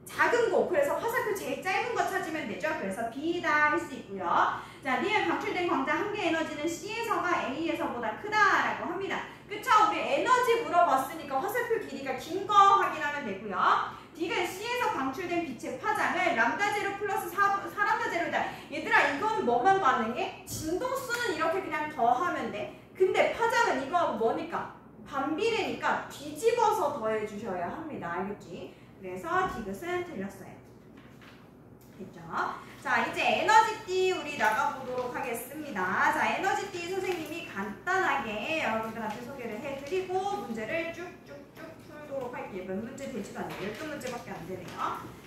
작은 곳. 그래서 화살표 제일 짧은 거 찾으면 되죠. 그래서 B다 할 수 있고요. 자, 리을 방출된 광자 한 개 에너지는 C에서가 A에서보다 크다라고 합니다. 그쵸? 우리 에너지 물어봤으니까 화살표 길이가 긴 거 확인하면 되고요. D가 C에서 방출된 빛의 파장을 람다 제로 플러스 4람다 제로다. 얘들아, 이건 뭐만 가능해? 진동수는 이렇게 그냥 더하면 돼. 근데 파장은 이거하고 뭐니까? 반비례니까 뒤집어서 더해주셔야 합니다. 알겠지? 그래서 디귿은 틀렸어요. 됐죠? 자, 이제 에너지 띠 우리 나가보도록 하겠습니다. 자, 에너지 띠 선생님이 간단하게 여러분들한테 소개를 해드리고 문제를 쭉쭉쭉 풀도록 할게요. 몇 문제 되지도 않아요. 12문제밖에 안 되네요.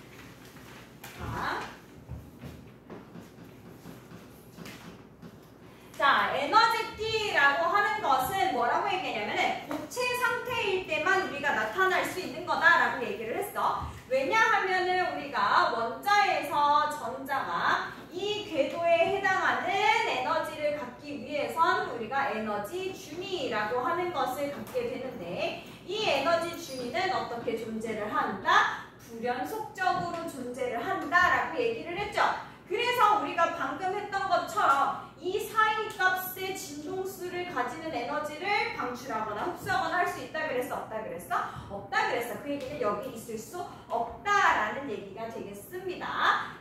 자, 에너지 띠라고 하는 것은 뭐라고 얘기하냐면은 고체 상태일 때만 우리가 나타날 수 있는 거다라고 얘기를 했어. 왜냐하면은 우리가 원자에서 전자가 이 궤도에 해당하는 에너지를 갖기 위해선 우리가 에너지 준위라고 하는 것을 갖게 되는데, 이 에너지 준위는 어떻게 존재를 한다? 불연속적으로 존재를 한다라고 얘기를 했죠. 그래서 우리가 방금 했던 것처럼 이 사이 값의 진동수를 가지는 에너지를 방출하거나 흡수하거나 할 수 있다 그랬어? 없다 그랬어? 없다 그랬어. 그 얘기는 여기 있을 수 없다라는 얘기가 되겠습니다.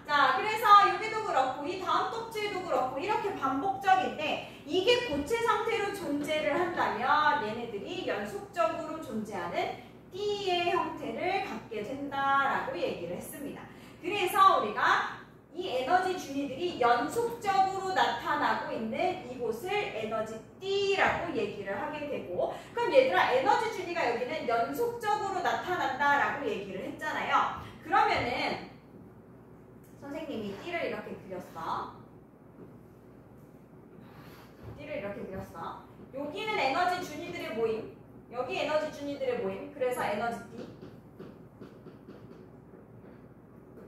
자, 그래서 여기도 그렇고 이 다음 똑질도 그렇고 이렇게 반복적인데, 이게 고체 상태로 존재를 한다면 얘네들이 연속적으로 존재하는 띠의 형태를 갖게 된다라고 얘기를 했습니다. 그래서 우리가 이 에너지 준위들이 연속적으로 나타나고 있는 이곳을 에너지 띠라고 얘기를 하게 되고, 그럼 얘들아, 에너지 준위가 여기는 연속적으로 나타난다라고 얘기를 했잖아요. 그러면은 선생님이 띠를 이렇게 그렸어. 띠를 이렇게 그렸어. 여기는 에너지 준위들의 모임, 여기 에너지 준위들의 모임. 그래서 에너지 띠,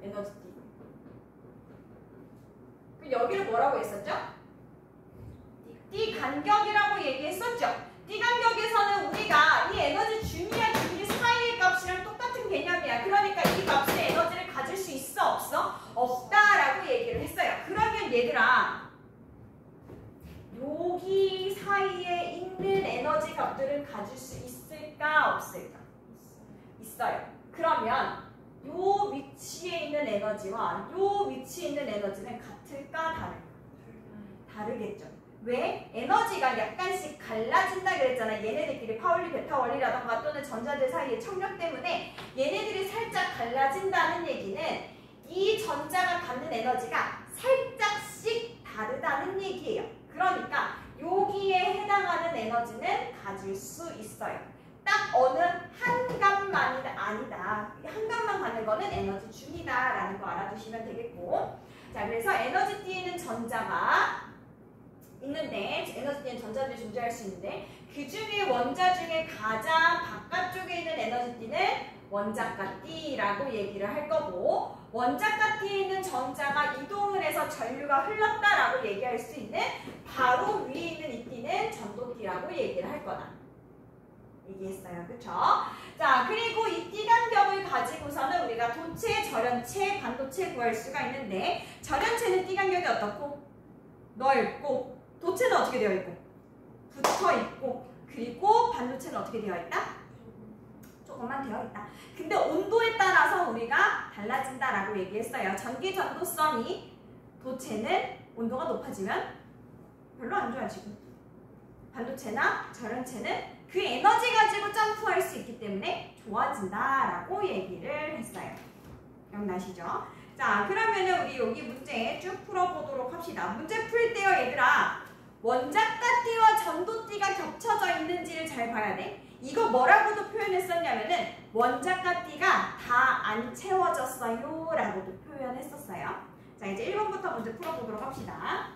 에너지 띠. 여기를 뭐라고 했었죠? 띠 간격이라고 얘기했었죠. 띠 간격에서는 우리가 이 에너지 준위와 준위 사이의 값이랑 똑같은 개념이야. 그러니까 이 값의 에너지를 가질 수 있어? 없어? 없다라고 얘기를 했어요. 그러면 얘들아, 여기 사이에 있는 에너지 값들을 가질 수 있을까? 없을까? 있어요. 그러면 요 위치에 있는 에너지와 요 위치에 있는 에너지는 같을까? 다를까? 다르겠죠. 왜? 에너지가 약간씩 갈라진다 그랬잖아. 얘네들끼리 파울리, 베타 원리라던가 또는 전자들 사이의 청력 때문에 얘네들이 살짝 갈라진다는 얘기는 이 전자가 갖는 에너지가 살짝씩 다르다는 얘기예요. 그러니까 여기에 해당하는 에너지는 가질 수 있어요. 딱 어느 한 값만이 아니다. 한 값만 갖는 거는 에너지 준이다라는 거 알아두시면 되겠고, 자, 그래서 에너지 띠에는 전자가 있는데, 에너지 띠에는 전자들이 존재할 수 있는데, 그 중에 원자 중에 가장 바깥쪽에 있는 에너지 띠는 원자가 띠라고 얘기를 할 거고, 원자가 띠에 있는 전자가 이동을 해서 전류가 흘렀다라고 얘기할 수 있는 바로 위에 있는 이 띠는 전도띠라고 얘기를 할 거다. 얘기했어요. 그쵸? 자, 그리고 이 띠간격을 가지고서는 우리가 도체, 절연체, 반도체 구할 수가 있는데, 절연체는 띠간격이 어떻고? 넓고, 도체는 어떻게 되어 있고? 붙어 있고, 그리고 반도체는 어떻게 되어 있다? 조금만 되어 있다. 근데 온도에 따라서 우리가 달라진다라고 얘기했어요. 전기 전도성이 도체는 온도가 높아지면 별로 안 좋아 지금. 반도체나 절연체는 그 에너지 가지고 점프할 수 있기 때문에 좋아진다라고 얘기를 했어요. 기억나시죠? 자, 그러면은 우리 여기 문제 쭉 풀어보도록 합시다. 문제 풀 때요, 얘들아. 원자가띠와 전도띠가 겹쳐져 있는지를 잘 봐야 돼. 이거 뭐라고도 표현했었냐면은 원자가띠가 다 안 채워졌어요 라고도 표현했었어요. 자, 이제 1번부터 문제 풀어보도록 합시다.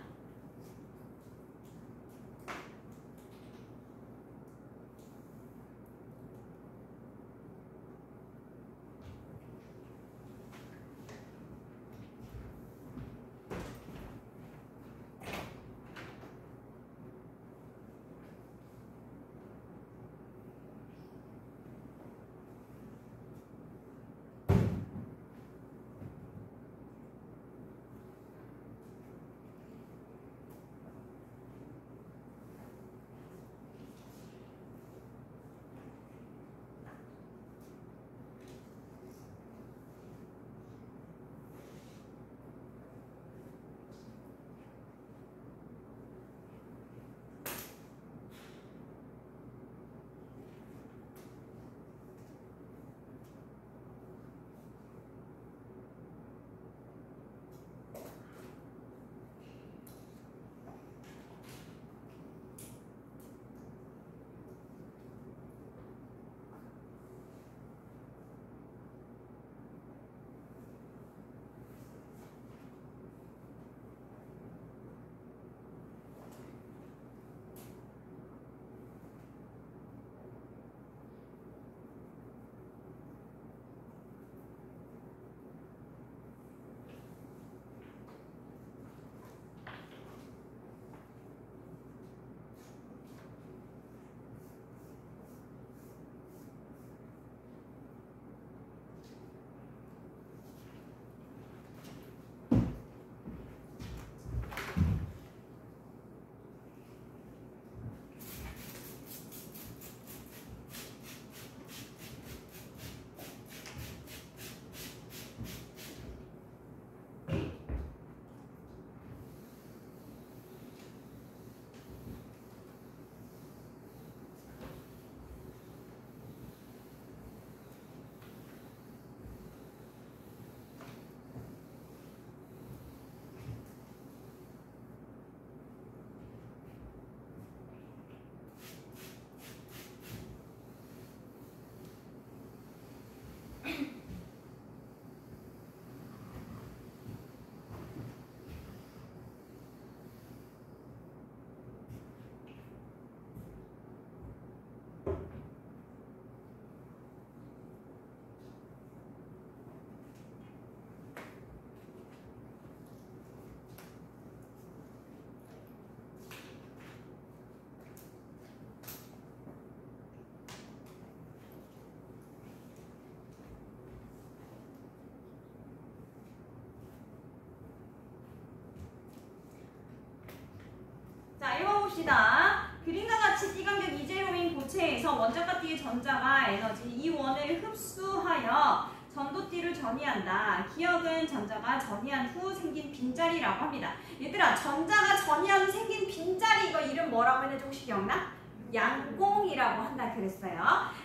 해봅시다. 그림과 같이 띠간격 이제로인 고체에서 원자과 띠의 전자가 에너지 이원을 흡수하여 전도띠를 전이한다. 기억은 전자가 전이한 후 생긴 빈자리라고 합니다. 얘들아, 전자가 전이한 후 생긴 빈자리 이거 이름 뭐라고 했는지 혹시 기억나? 양공이라고 한다 그랬어요.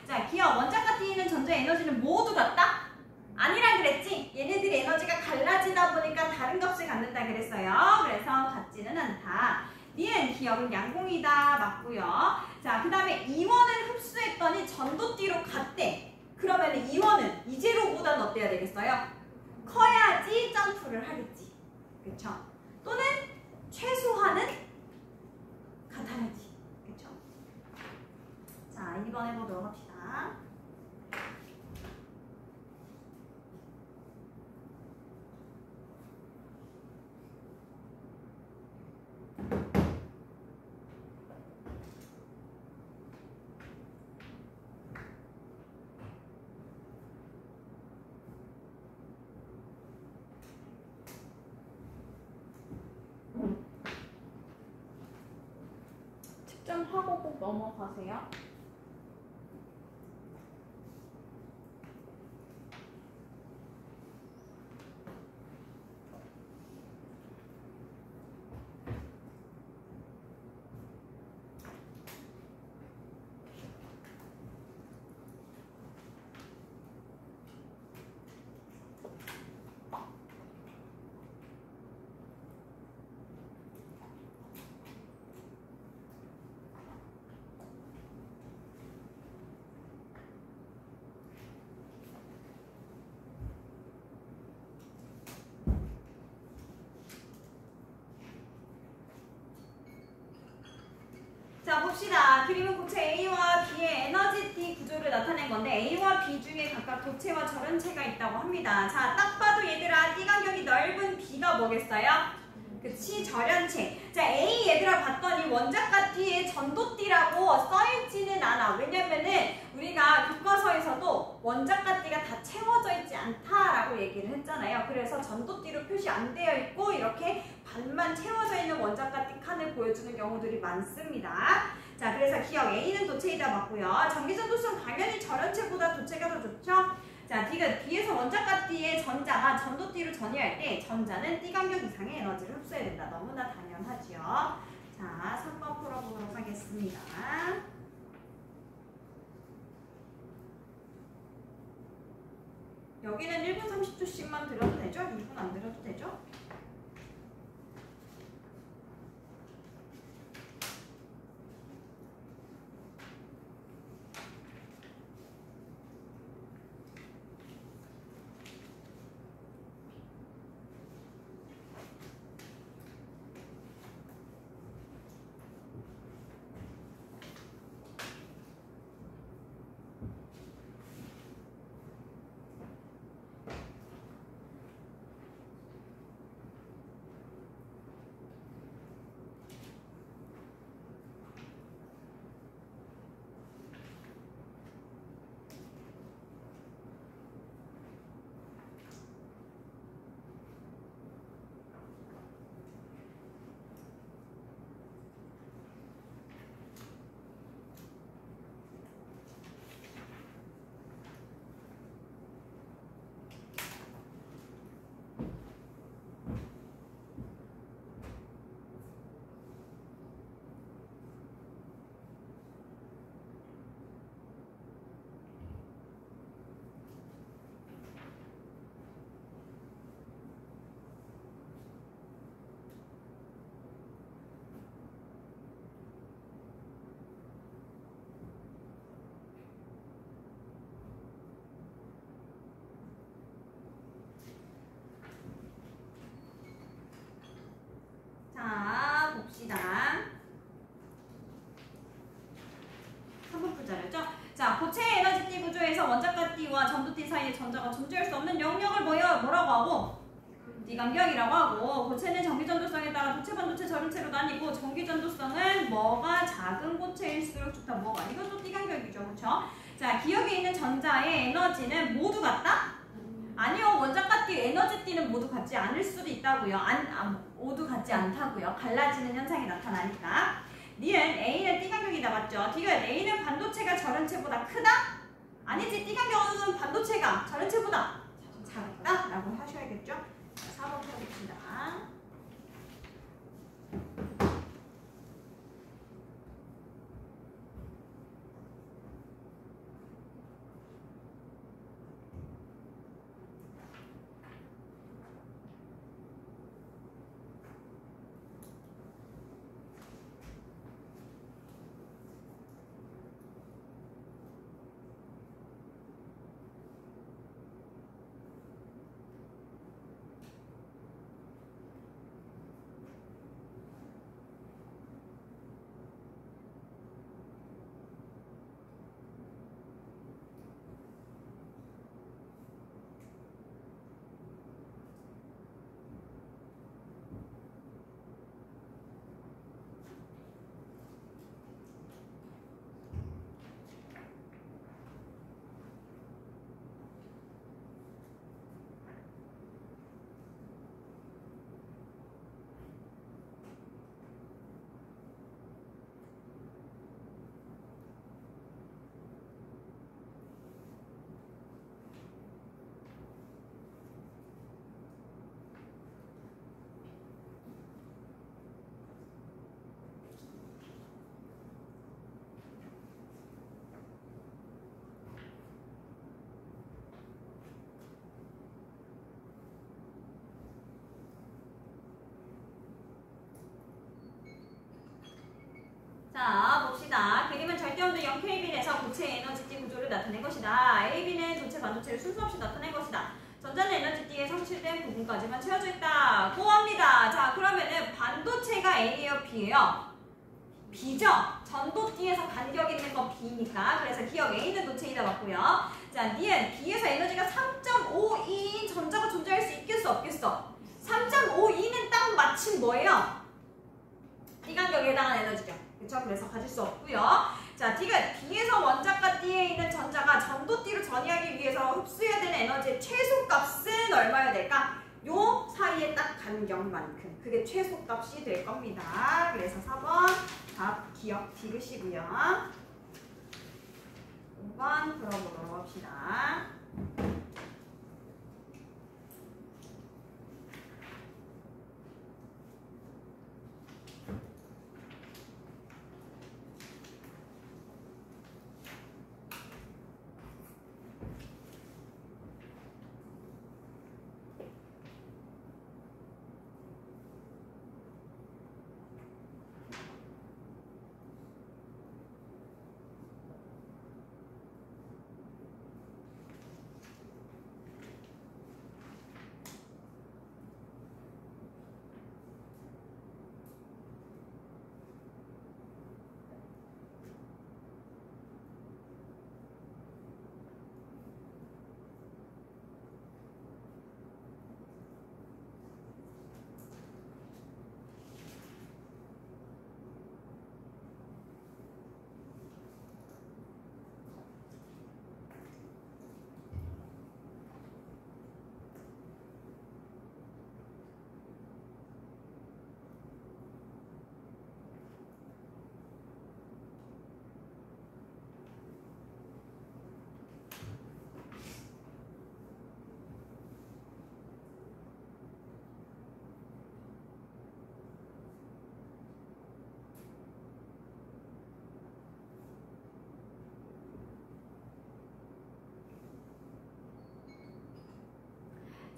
자, 기억 원자과 띠는 전자 에너지는 모두 같다? 아니라 그랬지? 얘네들의 에너지가 갈라지다 보니까 다른 값을 갖는다 그랬어요. 그래서 같지는 않다. 니은 기억은 양공이다. 맞고요. 자, 그 다음에 이원을 흡수했더니 전도띠로 갔대. 그러면 이원은 이제로보다는 어때야 되겠어요? 커야지 점프를 하겠지. 그쵸? 또는 최소한은 같아야지. 그쵸? 자, 2번 해보도록 합시다. 측정하고 꼭 넘어가세요. 자, 봅시다. 그림은 고체 A와 B의 에너지 D 구조를 나타낸 건데 A와 B 중에 각각 도체와 절연체가 있다고 합니다. 자, 딱 봐도 얘들아 띠간격이 넓은 B가 뭐겠어요? 그치, 절연체. 자, A 얘들아 봤더니 원자과 D에 전도띠라고 써있지는 않아. 왜냐면은 우리가 교과서에서도 원자과 D가 다 채워져 있지 않다라고 얘기를 했잖아요. 그래서 전도띠로 표시 안 되어 있고 이렇게 반만 채워져 있는 원자과 D 칸을 보여주는 경우들이 많습니다. 자, 그래서 기억 A는 도체이다 맞고요. 전기전도성 당연히 절연체보다 도체가 더 좋죠. 자, D에서 원자과 D의 전자가 전도띠로 전이할 때 전자는 띠간격 이상의 에너지를 흡수해야 된다. 너무나 당연하죠. 자, 3번 풀어보도록 하겠습니다. 여기는 1분 30초씩만 들어도 되죠? 2분 안 들어도 되죠? 자, 봅시다. 3번 풀자였죠? 자, 고체 에너지 띠 구조에서 원자과 띠와 전도띠 사이의 전자가 존재할 수 없는 영역을 뭐라고 하고? 띠간격이라고 하고, 고체는 전기전도성에 따라 도체, 반도체, 절연체로 나뉘고 전기전도성은 뭐가 작은 고체일수록 좋다. 뭐가? 이것도 띠간격이죠. 그쵸? 자, 기억에 있는 전자의 에너지는 모두 같다? 아니요. 원자과 띠, 에너지 띠는 모두 같지 않을 수도 있다고요. 모두 같지 않다고요. 갈라지는 현상이 나타나니까. 니은 A는 띠간격이다. 맞죠? 디귿 A는 반도체가 전원체보다 크다? 아니지. 띠간격은 반도체가 전원체보다 작다? 라고 하셔야겠죠? 자, 4번 펴봅시다. 자, 봅시다. 그림은 절대온도 0Kelvin에서 고체 에너지띠 구조를 나타낸 것이다. AB는 전체 반도체를 순서 없이 나타낸 것이다. 전자는 에너지띠에 성취된 부분까지만 채워져 있다. 고합니다. 자, 그러면은 반도체가 A예요, B예요? B죠? 전도띠에서 간격 있는 건 B니까. 그래서 기억 A는 도체이다 맞고요. 자, 니은 B에서 에너지가 3.52인 전자가 존재할 수 있겠어, 없겠어? 3.52는 딱 마침 뭐예요? 띠간격에 해당하는 에너지죠. 그쵸? 그래서 가질 수 없고요. 자, 디귿 B에서 원자과 D에 있는 전자가 전도띠로 전이하기 위해서 흡수해야 되는 에너지의 최소값은 얼마여야 될까? 요 사이에 딱 간격만큼. 그게 최소값이 될 겁니다. 그래서 4번 답 기억 디귿이고요. 5번 풀어보도록 합시다.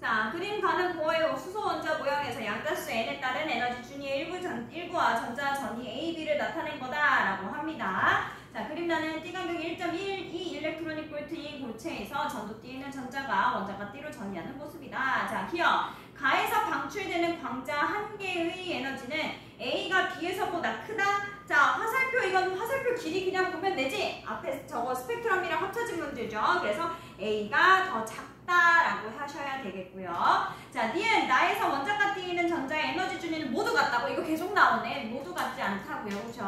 자, 그림 가는 고의 수소 원자 모형에서 양가수 N에 따른 에너지 준위의 일부와 전자 전위 A, B를 나타낸 거다라고 합니다. 자, 그림 나는 띠간격이 1.12 일렉트로닉 볼트인 고체에서 전도띠에 있는 전자가 원자가 띠로 전이하는 모습이다. 자, 기억. 가에서 방출되는 광자 한 개의 에너지는 A가 B에서보다 크다. 자, 화살표, 이건 화살표 길이 그냥 보면 되지? 앞에 저거 스펙트럼이랑 합쳐진 문제죠. 그래서 A가 더 작다라고 하셔야 되겠고요. 자, 니은 나에서 원자가 띠는 전자의 에너지 준위는 모두 같다고. 이거 계속 나오네. 모두 같지 않다고요. 그렇죠?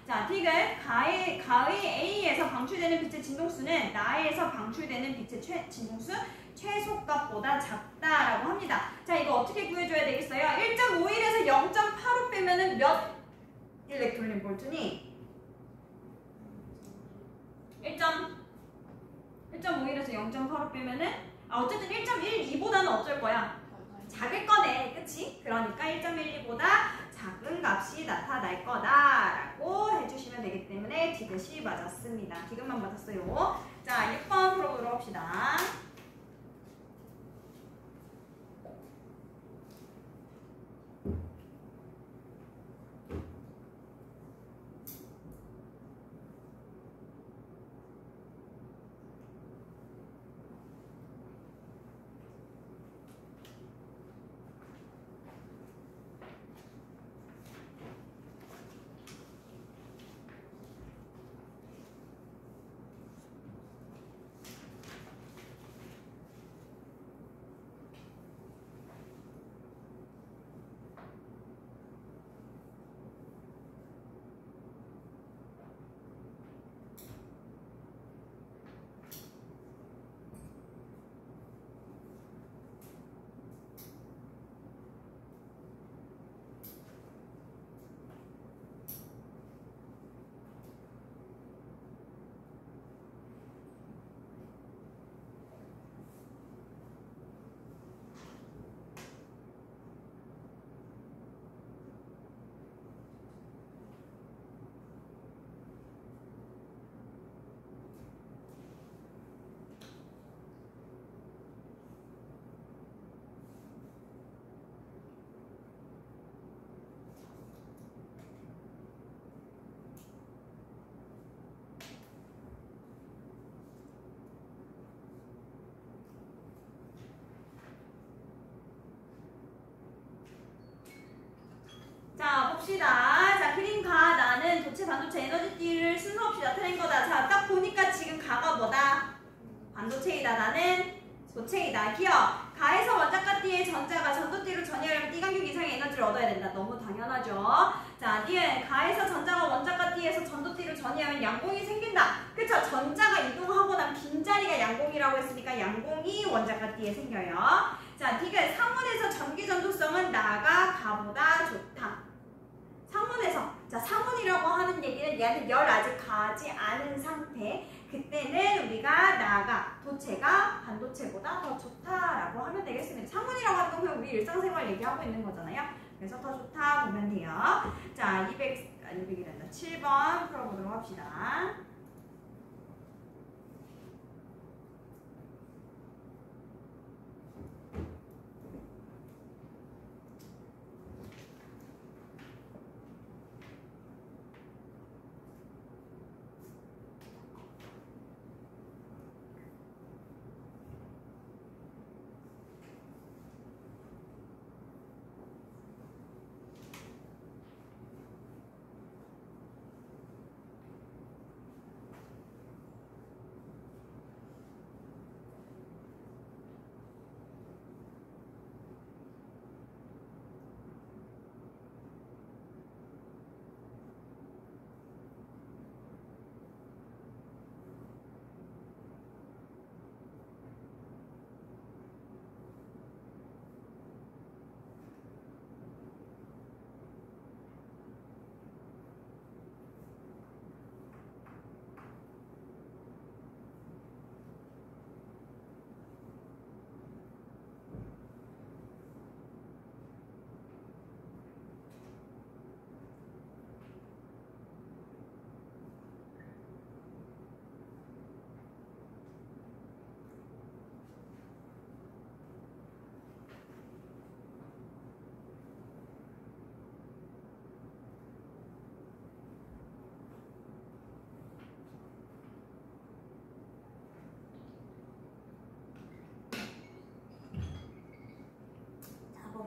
자, 디귿 가의 A에서 방출되는 빛의 진동수는 나에서 방출되는 빛의 진동수 최소값보다 작다라고 합니다. 자, 이거 어떻게 구해줘야 되겠어요? 1.51에서 0.85 빼면은 몇 일렉트론 볼트니 1.51에서 0.85 빼면은 어쨌든 1.12보다는 어쩔 거야? 작을 거네. 그치? 그러니까 1.12보다 작은 값이 나타날 거다라고 해주시면 되기 때문에 디귿이 맞았습니다. 디귿만 맞았어요. 자, 6번 풀어보도록 합시다. 자, 봅시다. 자, 그림 가. 나는 도체, 반도체, 에너지띠를 순서 없이 나타낸 거다. 자, 딱 보니까 지금 가가 뭐다? 반도체이다. 나는 도체이다. 기억. 가에서 원자과 띠의 전자가 전도띠로 전이하려면 띠간격 이상의 에너지를 얻어야 된다. 너무 당연하죠. 자, 니은 가에서 전자가 원자과 띠에서 전도띠로 전이하면 양공이 생긴다. 그쵸? 전자가 이동하고 난 빈자리가 양공이라고 했으니까 양공이 원자과 띠에 생겨요. 자, 디귿. 상문에서 전기 전도성은 나가 가보다 좋다. 상문에서. 자, 상문이라고 하는 얘기는 얘한테 열 아직 가지 않은 상태. 그때는 우리가 나가, 도체가 반도체보다 더 좋다라고 하면 되겠습니다. 상문이라고 하는 건 그냥 우리 일상생활 얘기하고 있는 거잖아요. 그래서 더 좋다 보면 돼요. 자, 200이란다. 7번 풀어보도록 합시다.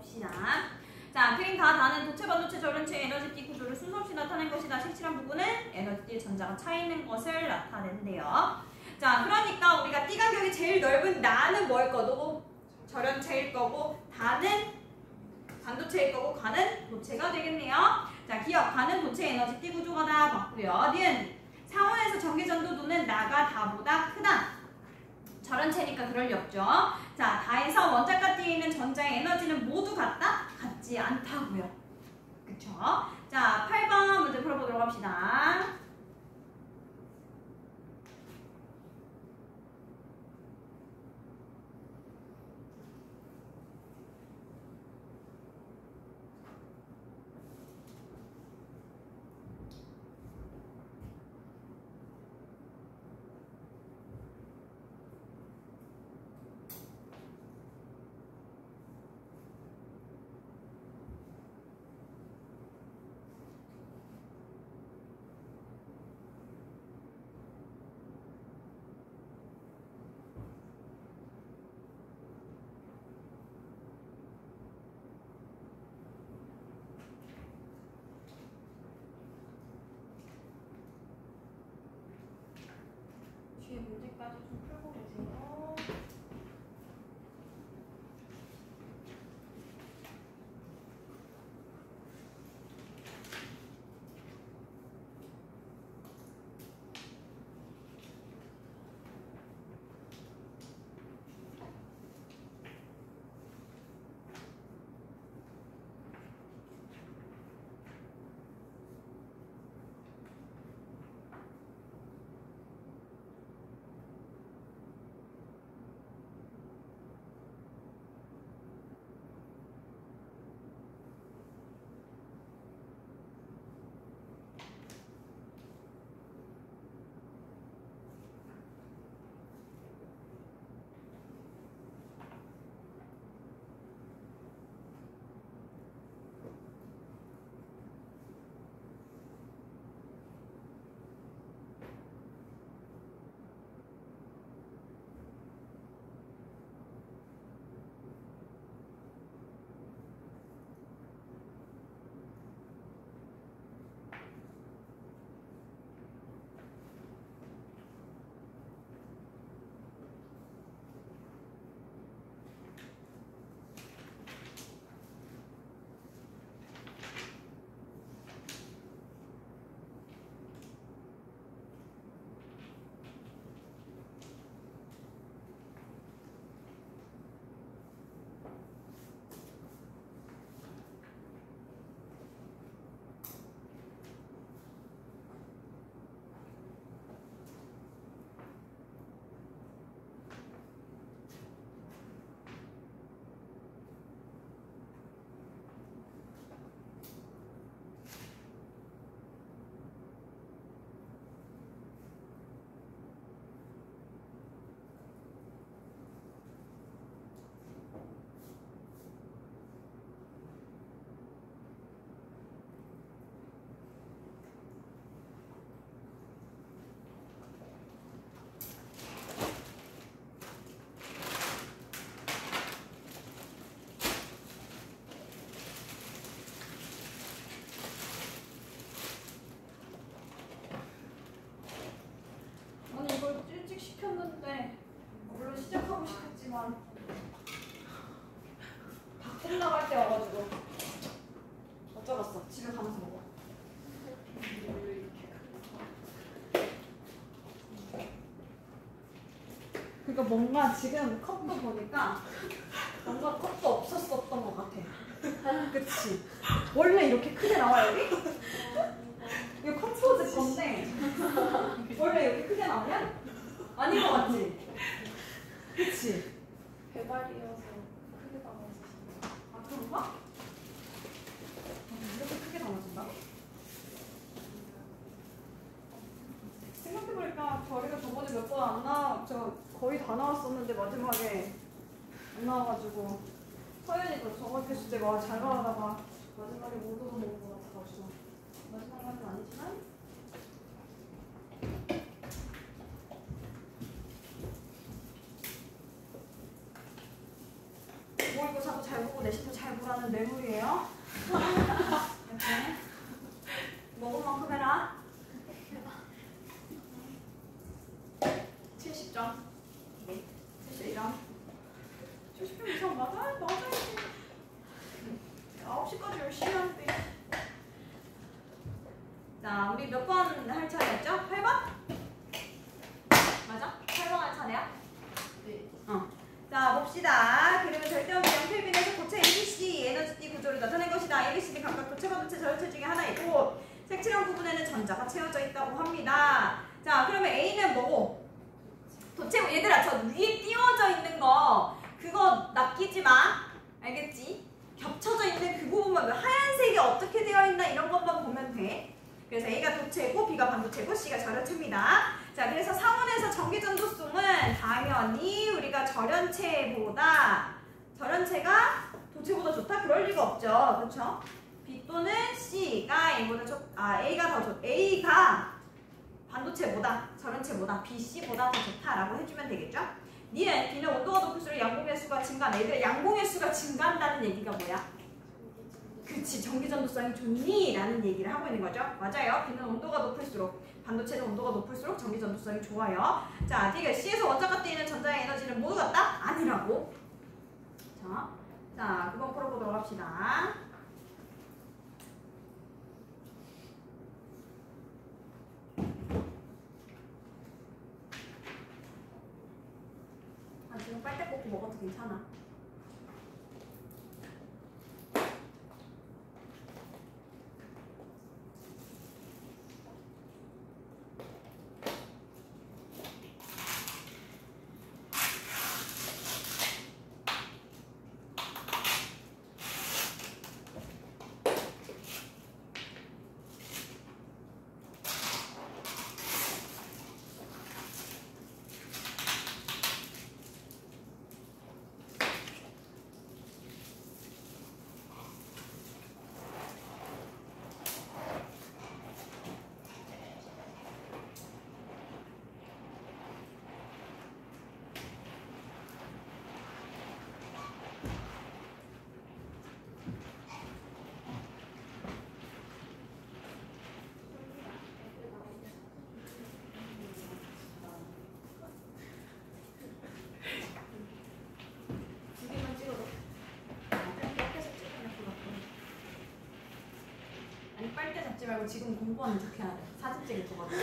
봅시다. 자, 그림 가. 다는 도체, 반도체, 전원체, 에너지띠 구조를 순서 없이 나타낸 것이다. 색칠한 부분은 에너지띠 전자가 차 있는 것을 나타낸대요. 자, 그러니까 우리가 띠 간격이 제일 넓은 나는 뭐일 거고, 전원체일 거고, 다는 반도체일 거고, 가는 도체가 되겠네요. 자, 기억. 가는 도체 에너지띠 구조가 다 맞고요. 는 상온에서 전기전도도는 나가 다보다 크다. 전원체니까 그럴 리 없죠. 자, 다에서 원자과 띠에 있는 전자의 에너지는 모두 같다? 같지 않다고요. 그쵸? 자, 8번 문제 풀어보도록 합시다. 뒤에 문제까지 좀 풀고 계세요. 시켰는데 물론 시작하고 싶었지만 밖에 나갈 때 와가지고 어쩌겠어. 집에 가면서 먹어. 그러니까 뭔가 지금 컵도 보니까 뭔가 컵도 없었었던 것 같아. 그치? 원래 이렇게 크게 나와 여기? 이거 컴포즈 건데 원래 이렇게 크게 나오냐? 아닌 것 같지? 그치? 배달이어서 크게 담아주시네요. 아 그런가? 이렇게 크게 담아준다? 생각해보니까 저희가 저번에 몇 번 안 나와, 저 거의 다 나왔었는데 마지막에 안 나와가지고 서연이도 저번 테스트 때 와 잘 나가다가 마지막에 못 얻어 먹은 것 같아가지고 마지막까지는 아니지만 모의고사도 잘 보고 내신도 잘 보라는 뇌물이에요. 이렇게 먹은 만큼 해라. 70점. 71점. 70점 이상 맞아야지. 9시까지 열심히 하는데. 자, 우리 몇 번 할 차례였죠? 8번? 맞아? 8번 할 차례야? 네. 자, 봅시다. 그림은 절대없는 영필빈에서 고체 ABCD 에너지 구조를 나타낸 것이다. ABCD 각각 고체와 도체, 저열체 중에 하나이고 있다고 합니다. 자, 그러면 A는 뭐고? 도체고. 얘들아, 저 위에 띄워져 있는 거 그거 낚이지 마. 알겠지? 겹쳐져 있는 그 부분만, 하얀색이 어떻게 되어 있나 이런 것만 보면 돼. 그래서 A가 도체고 B가 반도체고 C가 절연체입니다. 자, 그래서 상온에서 전기전도성은 당연히 우리가 절연체가 도체보다 좋다? 그럴 리가 없죠. 그렇죠? B 또는 C가 A가 반도체보다, 절연체보다, BC보다 더 좋다라고 해주면 되겠죠? B는 온도가 높을수록 양봉의 수가 증가한다. 얘들아, 양봉의 수가 증가한다는 얘기가 뭐야? 그치, 전기전도성이 좋니? 라는 얘기를 하고 있는 거죠. 맞아요. B는 온도가 높을수록, 반도체는 온도가 높을수록 전기전도성이 좋아요. 자, D가 C에서 원자가 떼이는 전자의 에너지는 모두 같다? 아니라고. 자, 9번 풀어보도록 합시다. 지금 빨대 꽂고 먹어도 괜찮아. 빨대 잡지 말고 지금 공부하는 척 해야 돼. 사진 찍을 거거든.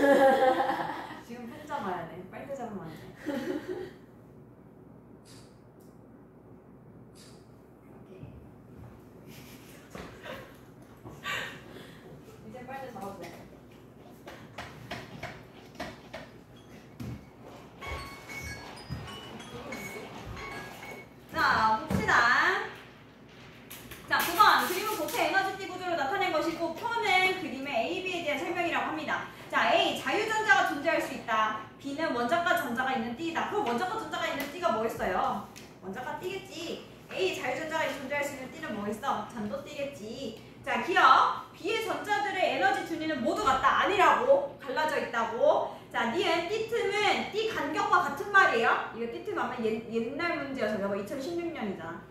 지금 펜 잡아야 돼. 빨대 잡으면 안 돼. 이제 빨대 잡아도 돼. 자, 봅시다. 자, 9번. 그림은 고체 에너지띠 구조로 나타낸 것이고 표는 그림의 A, B에 대한 설명이라고 합니다. 자, A. 자유전자가 존재할 수 있다. B는 원자과 전자가 있는 띠이다. 그럼 원자과 전자가 있는 띠가 뭐였어요? 원자과 띠겠지. A. 자유전자가 존재할 수 있는 띠는 뭐 있어? 전도띠겠지. 자, 기억. B의 전자들의 에너지 둔위는 모두 같다. 아니라고. 갈라져 있다고. 자, 니은 띠틈은 띠 간격과 같은 말이에요. 이거 띠틈 아마 옛날 문제여서 여보 2016년이잖아.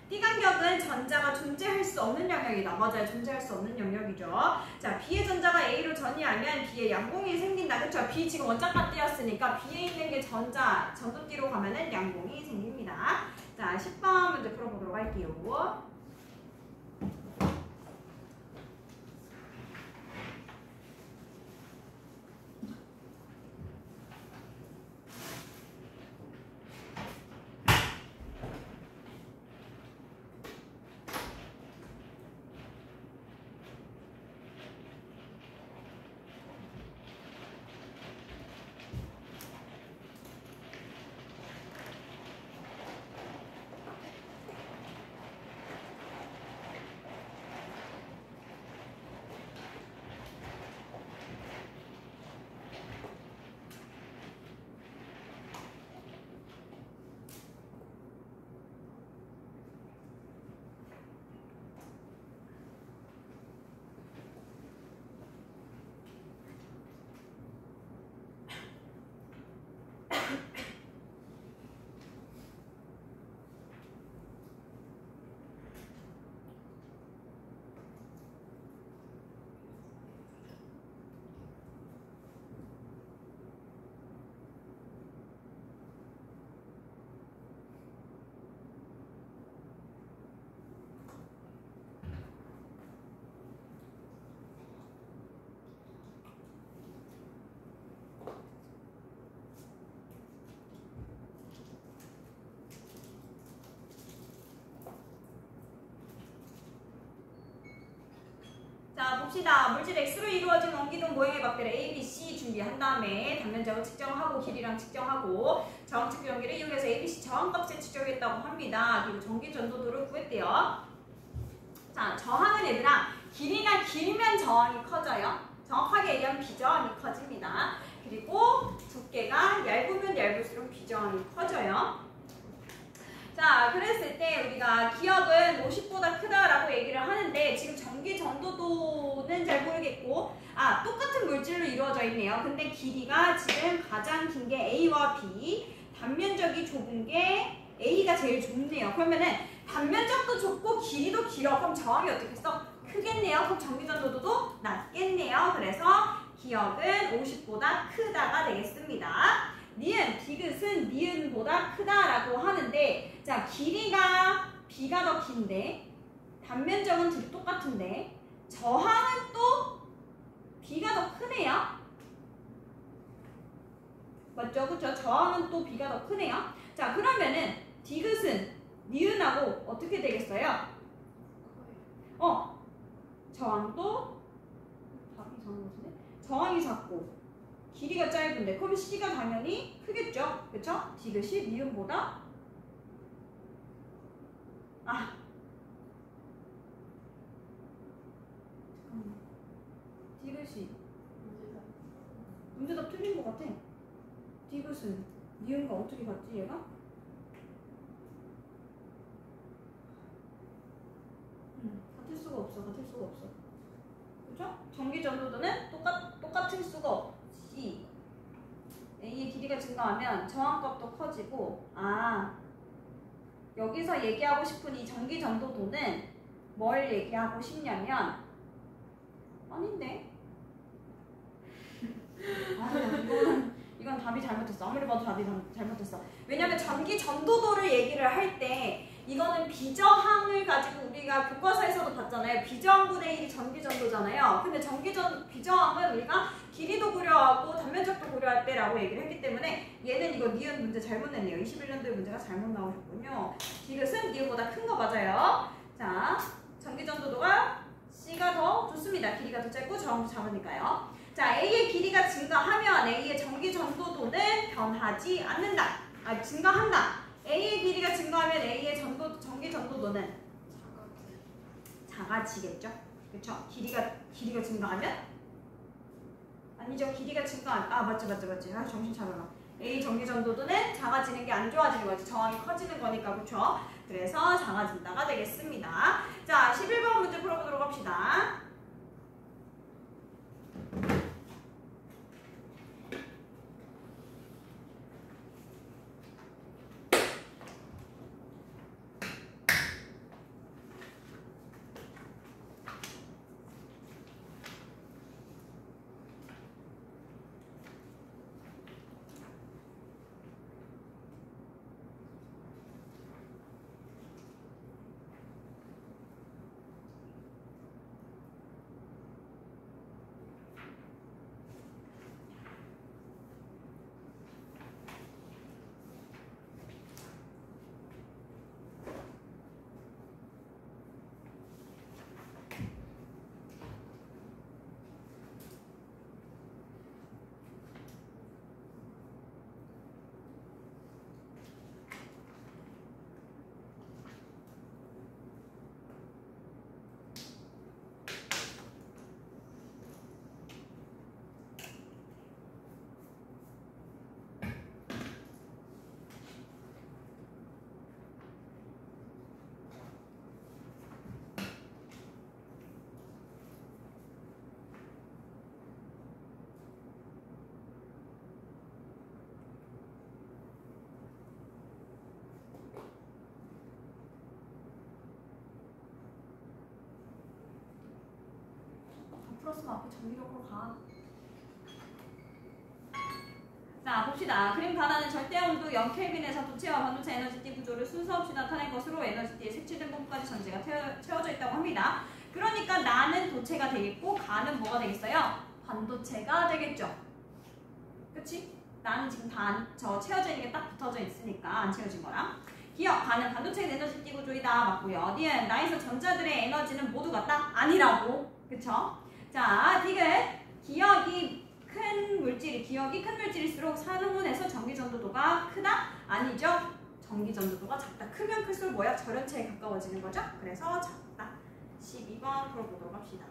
띠 간격은 전자가 존재할 수 없는 영역이다. 맞아요. 존재할 수 없는 영역이죠. 자, B의 전자가 A로 전이하면 B에 양봉이 생긴다. 그쵸? B 지금 원자과 띠였으니까 B에 있는 게 전도띠로 가면은 양봉이 생깁니다. 자, 10번 문제 풀어보도록 할게요. 봅시다. 물질 X로 이루어진 원기둥 모형의 박대를 A, B, C 준비한 다음에 단면적을 측정하고 길이랑 측정하고 저항 측정 연기를 이용해서 A, B, C 저항값을 측정했다고 합니다. 그리고 전기 전도도를 구했대요. 자, 저항은 얘들아 길이가 길면 저항이 커져요. 정확하게 얘기하면 비저항이 커집니다. 그리고 두께가 얇으면 얇을수록 비저항이 커져요. 자, 그랬을 때 우리가 기억은 50보다 크다라고 얘기를 하는데 지금 전기 전도도는 잘 모르겠고 똑같은 물질로 이루어져 있네요. 근데 길이가 지금 가장 긴 게 A와 B, 단면적이 좁은 게 A가 제일 좁네요. 그러면은 단면적도 좁고 길이도 길어. 그럼 저항이 어떻게 했어? 크겠네요. 그럼 전기 전도도도 낮겠네요. 그래서 기억은 50보다 크다가 되겠습니다. 니은, 디귿은 니은보다 크다라고 하는데 자, 길이가 B가 더 긴데 단면적은 둘이 똑같은데 저항은 또 B가 더 크네요. 맞죠? 그쵸? 저항은 또 B가 더 크네요. 자, 그러면은 디귿은 니은하고 어떻게 되겠어요? 저항도 답이 이상한 것 같은데? 저항이 작고 길이가 짧은데 그럼 C가 당연히 크겠죠? 그쵸? 디귿이 니은보다 디귿이 문제답 틀린 것 같아. 디귿은 니은과 어떻게 같지 얘가? 같을 수가 없어. 그죠? 전기 전도도는 똑같을 수가 없지. A의 길이가 증가하면 저항값도 커지고 여기서 얘기하고 싶은 이 전기 전도도는 뭘 얘기하고 싶냐면 아닌데 이건 답이 잘못했어. 아무리 봐도 답이 잘못했어. 왜냐면 전기 전도도를 얘기를 할 때 이거는 비저항을 가지고 우리가 교과서에서도 봤잖아요. 비저항분의 1이 전기 전도잖아요. 근데 비저항은 우리가 길이도 고려하고 단면적도 고려할 때라고 얘기를 했기 때문에 얘는 이거 니은 문제 잘못 냈네요. 21년도에 문제가 잘못 나오셨군요. 디귿은 니은보다 큰 거 맞아요. 자, 전기 전도도가 C가 더 좋습니다. 길이가 더 짧고 저항도 작으니까요. 자, A의 길이가 증가하면 A의 전기 전도도는 변하지 않는다. 증가한다. A의 길이가 증가하면 A의 전기 전도도는 작아지겠죠? 그쵸? 길이가 증가하면? 아니죠. 길이가 증가하면 맞지. 정신 차려라. A 전기 전도도는 작아지는 게 안 좋아지는 거지. 저항이 커지는 거니까. 그쵸? 그래서 작아진다가 되겠습니다. 자, 11번 문제 풀어보도록 합시다. 플러스는 앞에 정리력으로 가. 자, 봅시다. 그림 바다는 절대온도 0켈빈에서 도체와 반도체 에너지띠 구조를 순서 없이 나타낸 것으로 에너지띠의 색칠된 부분까지 전체가 채워져 있다고 합니다. 그러니까 나는 도체가 되겠고 가는 뭐가 되겠어요? 반도체가 되겠죠. 그치? 나는 지금 다 채워져 있는 게 딱 붙어져 있으니까 안 채워진 거랑. 기억, 가는 반도체의 에너지띠 구조이다. 맞고요. 니은, 나에서 전자들의 에너지는 모두 같다? 아니라고. 그쵸? 자, 디귿. 기억이 큰 물질일수록 산후문에서 전기전도도가 크다? 아니죠. 전기전도도가 작다. 크면 클수록 뭐야? 절연체에 가까워지는 거죠? 그래서 작다. 12번 풀어보도록 합시다.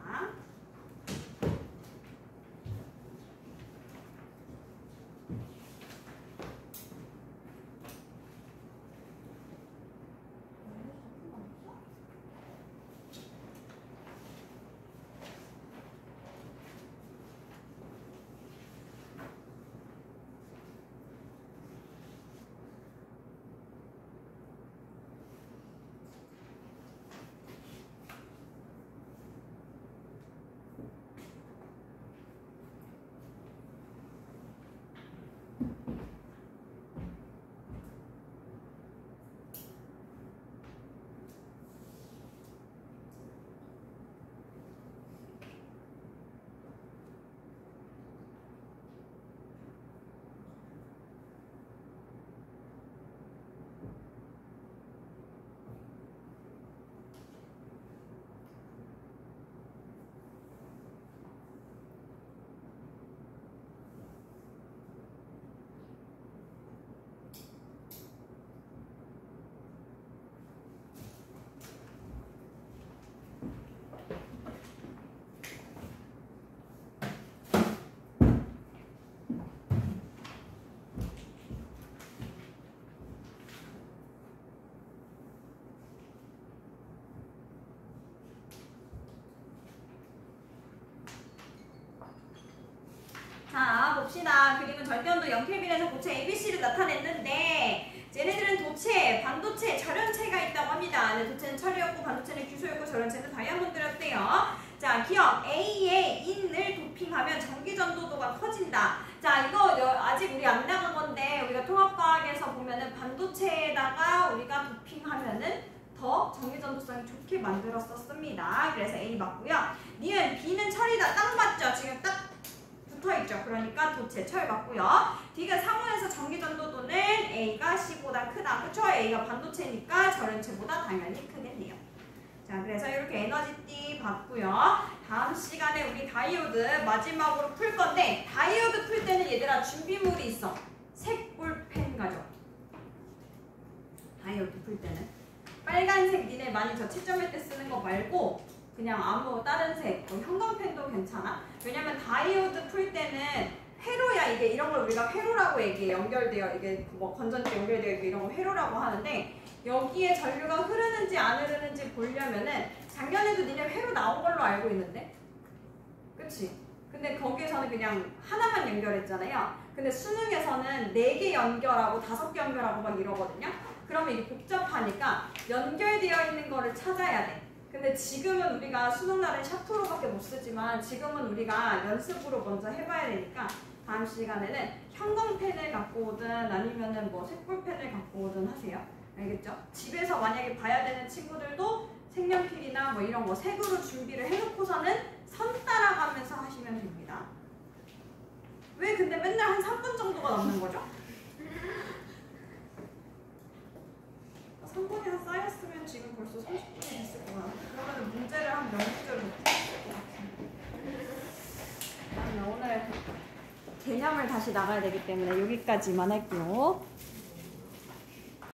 자, 봅시다. 그림은 절대온도 0켈빈에서 고체 ABC를 나타냈는데 얘네들은 도체, 반도체, 절연체가 있다고 합니다. 네, 도체는 철이었고 반도체는 규소였고 절연체는 다이아몬드였대요. 자, 기억 A의 인을 도핑하면 전기전도도가 커진다. 자, 이거 아직 우리 안 나간 건데 우리가 통합과학에서 보면은 반도체에다가 우리가 도핑하면은 더 전기전도성이 좋게 만들었었습니다. 그래서 A 맞고요. 니은 B는 철이다. 딱 맞죠? 지금 딱 붙어있죠. 그러니까 도체, 철 맞고요. D가 상온에서 전기전도도는 A가 C보다 크다. 그쵸? A가 반도체니까 절연체보다 당연히 크겠네요. 자, 그래서 이렇게 에너지띠 봤고요. 다음 시간에 우리 다이오드 마지막으로 풀 건데 다이오드 풀 때는 얘들아 준비물이 있어. 색볼펜 가져. 다이오드 풀 때는 빨간색 니네 많이 저 채점할 때 쓰는 거 말고 그냥 아무 다른 색, 뭐 형광펜도 괜찮아. 왜냐면 다이오드 풀 때는 회로야. 이게 이런 걸 우리가 회로라고 얘기해. 연결되어 이게 뭐 건전지 연결되어 있고 이런 거 회로라고 하는데 여기에 전류가 흐르는지 안 흐르는지 보려면은 작년에도 니네 회로 나온 걸로 알고 있는데, 그치? 근데 거기에서는 그냥 하나만 연결했잖아요. 근데 수능에서는 4개 연결하고 5개 연결하고 막 이러거든요. 그러면 이게 복잡하니까 연결되어 있는 거를 찾아야 돼. 근데 지금은 우리가 수능날은 샤프로밖에 못 쓰지만 지금은 우리가 연습으로 먼저 해봐야 되니까 다음 시간에는 형광펜을 갖고 오든 아니면은 뭐 색볼펜을 갖고 오든 하세요. 알겠죠? 집에서 만약에 봐야 되는 친구들도 색연필이나 뭐 이런 거 색으로 준비를 해놓고서는 선 따라가면서 하시면 됩니다. 왜 근데 맨날 한 3분 정도가 남는 거죠? 3분이 다 쌓였으면 지금 벌써 30분이 됐을 거야. 그러면 문제를 한 몇 문제를 못 풀었을 것 같은데. 오늘 개념을 다시 나가야 되기 때문에 여기까지만 할게요.